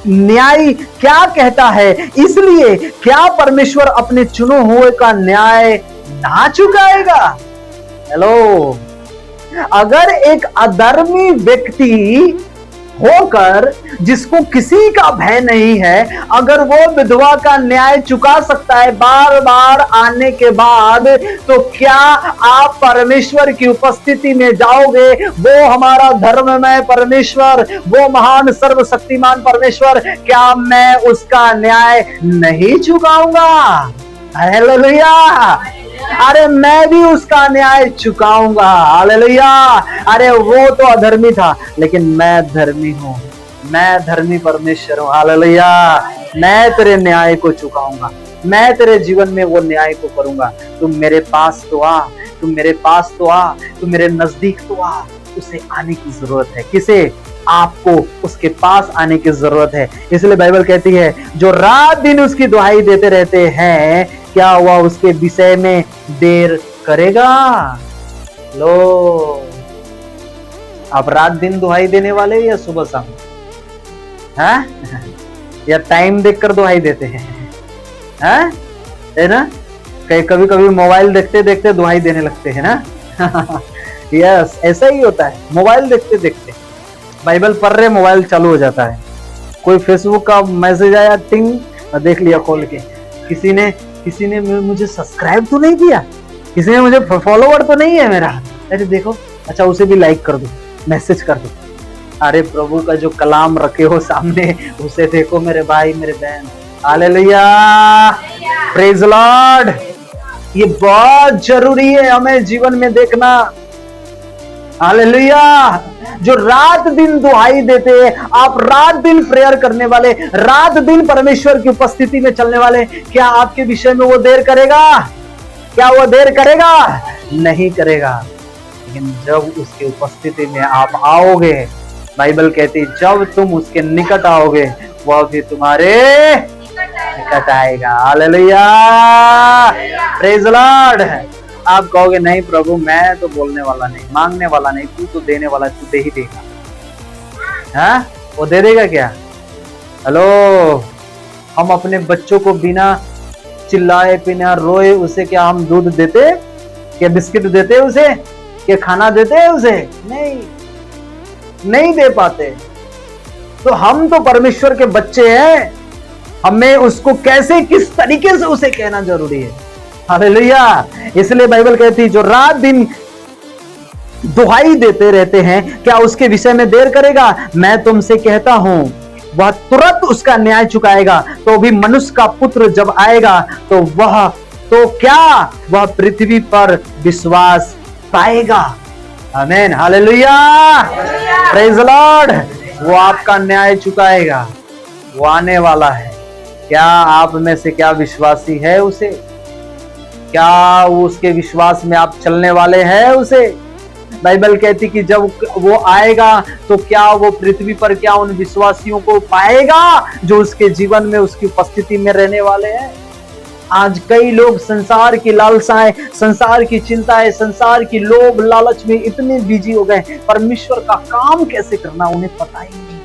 न्याय क्या कहता है, इसलिए क्या परमेश्वर अपने चुने हुए का न्याय ना चुकाएगा? हेलो, अगर एक अधर्मी व्यक्ति होकर जिसको किसी का भय नहीं है, अगर वो विधवा का न्याय चुका सकता है बार बार आने के बाद, तो क्या आप परमेश्वर की उपस्थिति में जाओगे? वो हमारा धर्ममय परमेश्वर, वो महान सर्वशक्तिमान परमेश्वर, क्या मैं उसका न्याय नहीं चुकाऊंगा? हालेलुया! अरे मैं भी उसका न्याय चुकाऊंगा। हालेलुया! अरे वो तो अधर्मी था, लेकिन मैं धर्मी हूं, मैं धर्मी परमेश्वर हूं। हालेलुया! मैं तेरे न्याय को चुकाऊंगा, मैं तेरे जीवन में वो न्याय को करूंगा। तुम मेरे पास तो आ, तुम मेरे पास तो आ, तुम मेरे नजदीक तो आ। उसे आने की जरूरत है। किसे? आपको उसके पास आने की जरूरत है। इसलिए बाइबल कहती है, जो रात दिन उसकी दुहाई देते रहते हैं, क्या हुआ उसके विषय में देर करेगा? लो, आप रात दिन दुहाई देने वाले या सुबह शाम? हैं? या टाइम देखकर दुहाई देते हैं? हैं? है ना? कभी कभी मोबाइल देखते देखते दुहाई देने लगते हैं ना। यस, ऐसा ही होता है। मोबाइल देखते देखते बाइबल पढ़ रहे, मोबाइल चालू हो जाता है। कोई फेसबुक का मैसेज आया, टिंग, देख लिया खोल के। किसी ने मुझे सब्सक्राइब तो नहीं किया, किसी ने मुझे फॉलोवर तो नहीं है मेरा, अरे देखो, अच्छा उसे भी लाइक कर दो, मैसेज कर दो। अरे प्रभु का जो कलाम रखे हो सामने, उसे देखो मेरे भाई मेरे बहन। हालेलुया! Praise Lord! ये बहुत जरूरी है हमें जीवन में देखना। हालेलुया! जो रात दिन दुहाई देते हैं, आप रात दिन प्रेयर करने वाले, रात दिन परमेश्वर की उपस्थिति में चलने वाले, क्या आपके विषय में वो देर करेगा? क्या वो देर करेगा? नहीं करेगा। लेकिन जब उसकी उपस्थिति में आप आओगे, बाइबल कहती है जब तुम उसके निकट आओगे, वह भी तुम्हारे निकट आएगा। हालेलुया! Praise Lord! आप कहोगे नहीं प्रभु, मैं तो बोलने वाला नहीं, मांगने वाला नहीं, तू तो देने वाला, तू दे ही देगा। हाँ, वो दे देगा क्या? हेलो, हम अपने बच्चों को बिना चिल्लाए बिना रोए उसे क्या हम दूध देते? क्या बिस्किट देते उसे? क्या खाना देते उसे? नहीं दे पाते। तो हम तो परमेश्वर के बच्चे हैं, हमें उसको कैसे, किस तरीके से उसे कहना जरूरी है। हालेलुया! इसलिए बाइबल कहती है जो रात दिन दुहाई देते रहते हैं, क्या उसके विषय में देर करेगा? मैं तुमसे कहता हूं, वह तुरंत उसका न्याय चुकाएगा। तो भी मनुष्य का पुत्र जब आएगा, तो वह पृथ्वी पर विश्वास पाएगा। आमीन, हालेलुया, प्रेज लॉर्ड। वो आपका न्याय चुकाएगा, वो आने वाला है। क्या आप में से क्या विश्वासी है उसे? क्या उसके विश्वास में आप चलने वाले हैं उसे? बाइबल कहती कि जब वो आएगा तो क्या वो पृथ्वी पर क्या उन विश्वासियों को पाएगा जो उसके जीवन में उसकी उपस्थिति में रहने वाले हैं? आज कई लोग संसार की लालसाएं, संसार की चिंताएं, संसार की लोभ लालच में इतने बिजी हो गए, परमेश्वर का काम कैसे करना उन्हें पता ही नहीं।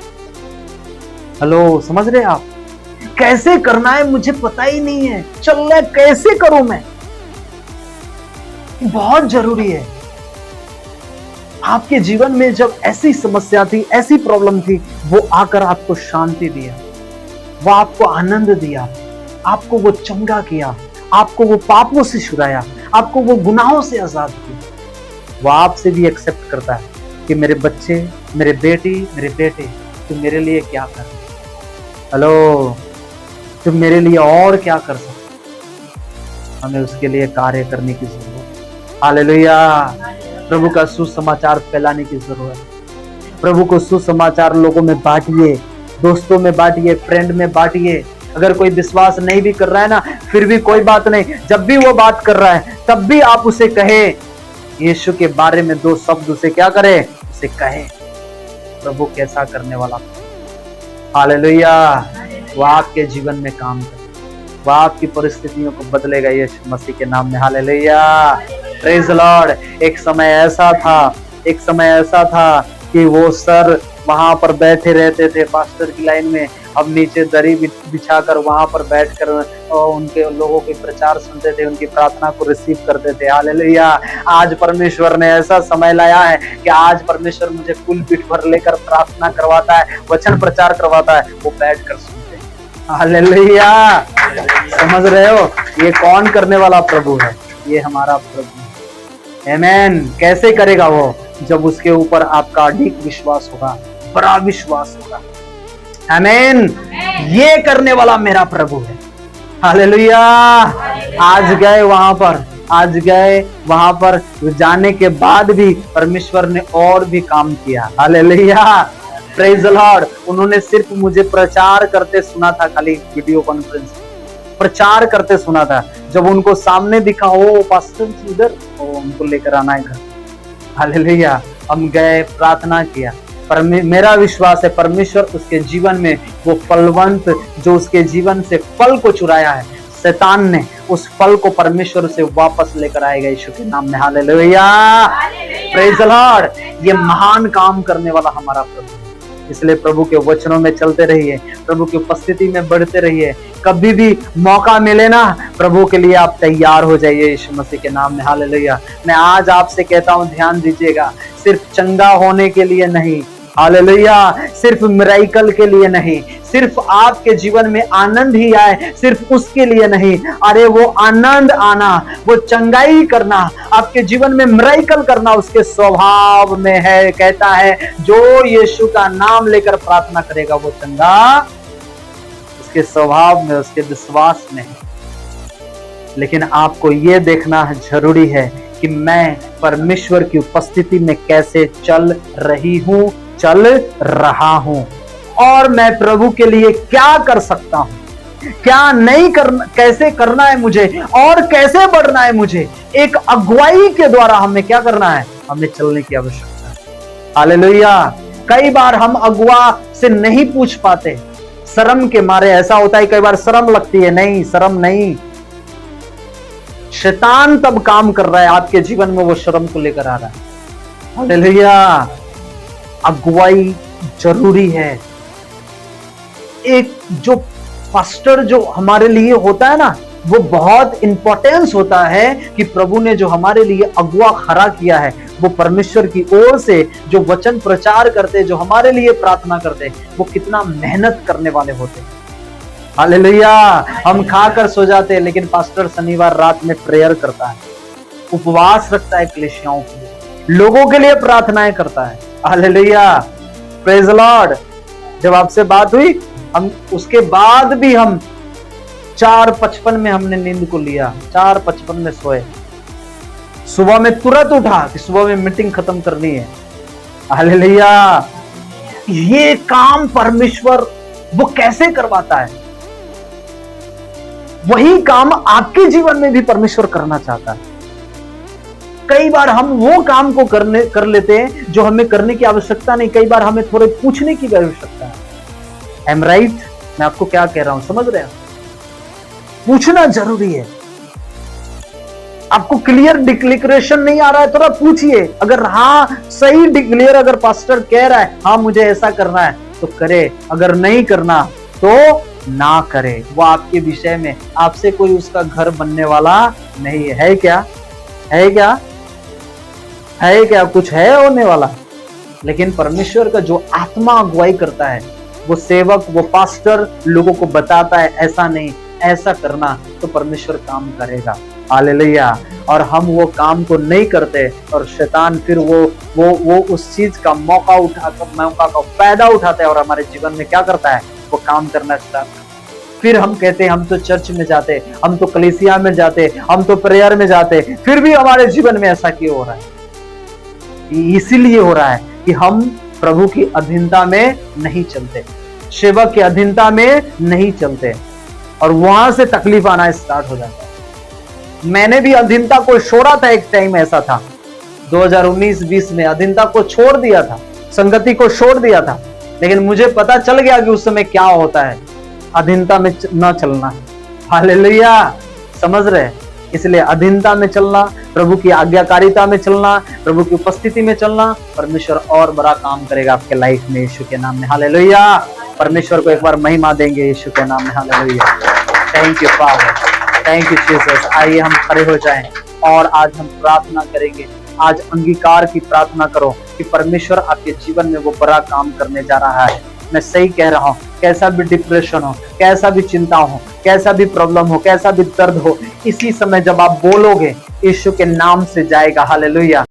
हेलो, समझ रहे आप? कैसे करना है मुझे पता ही नहीं है, चलना कैसे करूं मैं? बहुत जरूरी है। आपके जीवन में जब ऐसी समस्या थी, ऐसी प्रॉब्लम थी, वो आकर आपको शांति दिया, वो आपको आनंद दिया, आपको वो चंगा किया, आपको वो पापों से छुड़ाया, आपको वो गुनाहों से आजाद किया। वो आपसे भी एक्सेप्ट करता है कि मेरे बच्चे, मेरे बेटी, मेरे बेटे, तुम मेरे लिए क्या कर रहे हो? हेलो, तुम मेरे लिए और क्या कर सकते? हमें उसके लिए कार्य करने की जरूरत है। हालेलुया! प्रभु का सुसमाचार फैलाने की जरूरत है। प्रभु को सुसमाचार लोगों में बांटिए, दोस्तों में बांटिए, फ्रेंड में बांटिए। अगर कोई विश्वास नहीं भी कर रहा है ना, फिर भी कोई बात नहीं, जब भी वो बात कर रहा है तब भी आप उसे कहे, यीशु के बारे में 2 शब्द उसे क्या करे? उसे कहे। प्रभु कैसा करने वाला। हालेलुया! वो आपके जीवन में काम करे, वो आपकी परिस्थितियों को बदलेगा यीशु मसीह के नाम में। हालेलुया! Praise Lord. एक समय ऐसा था कि वो सर वहां पर बैठे रहते थे पास्टर की लाइन में। अब नीचे दरी बिछाकर वहां पर बैठकर उनके लोगों के प्रचार सुनते थे, उनकी प्रार्थना को रिसीव करते थे। हालेलुया। आज परमेश्वर ने ऐसा समय लाया है कि आज परमेश्वर मुझे पुलपिट पर लेकर प्रार्थना करवाता है, वचन प्रचार करवाता है, वो बैठकर सुनते हैं। हालेलुया। समझ रहे हो ये कौन करने वाला प्रभु है? ये हमारा प्रभु है। आमेन। कैसे करेगा वो? जब उसके ऊपर आपका अडिग विश्वास होगा, बड़ा विश्वास होगा। आमेन। ये करने वाला मेरा प्रभु है। हालेलुया। आज गए वहां पर जाने के बाद भी परमेश्वर ने और भी काम किया। हालेलुया। Praise the Lord. उन्होंने सिर्फ मुझे प्रचार करते सुना था, खाली वीडियो कॉन्फ्रेंस प्रचार करते सुना था। जब उनको सामने दिखा, ओ पास्टर जी इधर, उनको लेकर आना है घर। हालेलुया। हम गए, प्रार्थना किया। पर मेरा विश्वास है परमेश्वर उसके जीवन में वो फलवंत, जो उसके जीवन से फल को चुराया है शैतान ने, उस फल को परमेश्वर से वापस लेकर आएगा यीशु के नाम में। हालेलुया। Praise the Lord. ये महान काम करने वाला हमारा प्रभु। इसलिए प्रभु के वचनों में चलते रहिए, प्रभु की उपस्थिति में बढ़ते रहिए। कभी भी मौका मिले ना, प्रभु के लिए आप तैयार हो जाइए यीशु मसीह के नाम में। हालेलुया। मैं आज आपसे कहता हूं, ध्यान दीजिएगा, सिर्फ चंगा होने के लिए नहीं, हालेलुया, सिर्फ मिरेकल के लिए नहीं, सिर्फ आपके जीवन में आनंद ही आए सिर्फ उसके लिए नहीं। अरे वो आनंद आना, वो चंगाई करना, आपके जीवन में मिरेकल करना उसके स्वभाव में है। कहता है जो यीशु का नाम लेकर प्रार्थना करेगा वो चंगा उसके स्वभाव में, उसके विश्वास में है। लेकिन आपको ये देखना जरूरी है कि मैं परमेश्वर की उपस्थिति में कैसे चल रहा हूं और मैं प्रभु के लिए क्या कर सकता हूं, क्या नहीं करना, कैसे करना है मुझे और कैसे बढ़ना है मुझे। एक अगुवाई के द्वारा हमें क्या करना है, हमें चलने की आवश्यकता है। हालेलुया। कई बार हम अगुआ से नहीं पूछ पाते, शर्म के मारे। ऐसा होता है कई बार शर्म लगती है। नहीं, शर्म नहीं, शैतान तब काम कर रहा है आपके जीवन में, वो शर्म को लेकर आ रहा है। हालेलुया। अगुवाई जरूरी है। एक जो पास्टर जो हमारे लिए होता है ना, वो बहुत इंपॉर्टेंस होता है कि प्रभु ने जो हमारे लिए अगुआ खड़ा किया है, वो परमेश्वर की ओर से जो वचन प्रचार करते, जो हमारे लिए प्रार्थना करते, वो कितना मेहनत करने वाले होते। हालेलुया। हम खाकर सो जाते हैं, लेकिन पास्टर शनिवार रात में प्रेयर करता है, उपवास रखता है, कलीसियाओं के लिए, लोगों के लिए प्रार्थनाएं करता है। हालेलुया। Praise the Lord. जब आपसे बात हुई, हम उसके बाद भी हम 4:55 में हमने नींद को लिया, 4:55 में सोए। सुबह में तुरंत उठा कि सुबह में मीटिंग खत्म करनी है। हालेलुया। ये काम परमेश्वर वो कैसे करवाता है, वही काम आपके जीवन में भी परमेश्वर करना चाहता है। कई बार हम वो काम को कर लेते हैं जो हमें करने की आवश्यकता नहीं। कई बार हमें थोड़े पूछने की आवश्यकता है। Am right? मैं आपको क्या कह रहा हूं, समझ रहे हैं? पूछना जरूरी है। आपको क्लियर डिक्लेरेशन नहीं आ रहा है, थोड़ा पूछिए। अगर हाँ सही डिक्लेयर, अगर पास्टर कह रहा है हाँ मुझे ऐसा करना है तो करे, अगर नहीं करना तो ना करे। वो आपके विषय में, आपसे कोई उसका घर बनने वाला नहीं है। है क्या? है क्या? है क्या? कुछ है होने वाला? लेकिन परमेश्वर का जो आत्मा अगुवाई करता है, वो सेवक, वो पास्टर लोगों को बताता है ऐसा नहीं, ऐसा करना, तो परमेश्वर काम करेगा। हालेलुया। और हम वो काम को नहीं करते और शैतान फिर वो उस चीज का मौका का फायदा उठाता है और हमारे जीवन में क्या करता है, वो काम करना स्टार्ट। फिर हम कहते हैं हम तो चर्च में जाते, हम तो कलीसिया में जाते, हम तो प्रेयर में जाते, फिर भी हमारे जीवन में ऐसा क्यों हो रहा है? इसीलिए हो रहा है कि हम प्रभु की अधीनता में नहीं चलते, सेवक की अधीनता में नहीं चलते, और वहां से तकलीफ आना स्टार्ट हो जाता है। मैंने भी अधीनता को छोड़ा था, एक टाइम ऐसा था 2019-20 में अधीनता को छोड़ दिया था, संगति को छोड़ दिया था। लेकिन मुझे पता चल गया कि उस समय क्या होता है, अधीनता में न चलना। हालेलुया। समझ रहे? इसलिए अधीनता में चलना, प्रभु की आज्ञाकारिता में चलना, प्रभु की उपस्थिति में चलना, परमेश्वर और बड़ा काम करेगा आपके लाइफ में यीशु के नाम में। हालेलुया। परमेश्वर को एक बार महिमा देंगे यीशु के नाम में। Hallelujah. Thank you father, thank you Jesus. आइए हम खड़े हो जाएं और आज हम प्रार्थना करेंगे। आज अंगीकार की प्रार्थना करो कि परमेश्वर आपके जीवन में वो बड़ा काम करने जा रहा है। मैं सही कह रहा हूँ, कैसा भी डिप्रेशन हो, कैसा भी चिंता हो, कैसा भी प्रॉब्लम हो, कैसा भी दर्द हो, इसी समय जब आप बोलोगे यीशु के नाम से जाएगा। हालेलुया।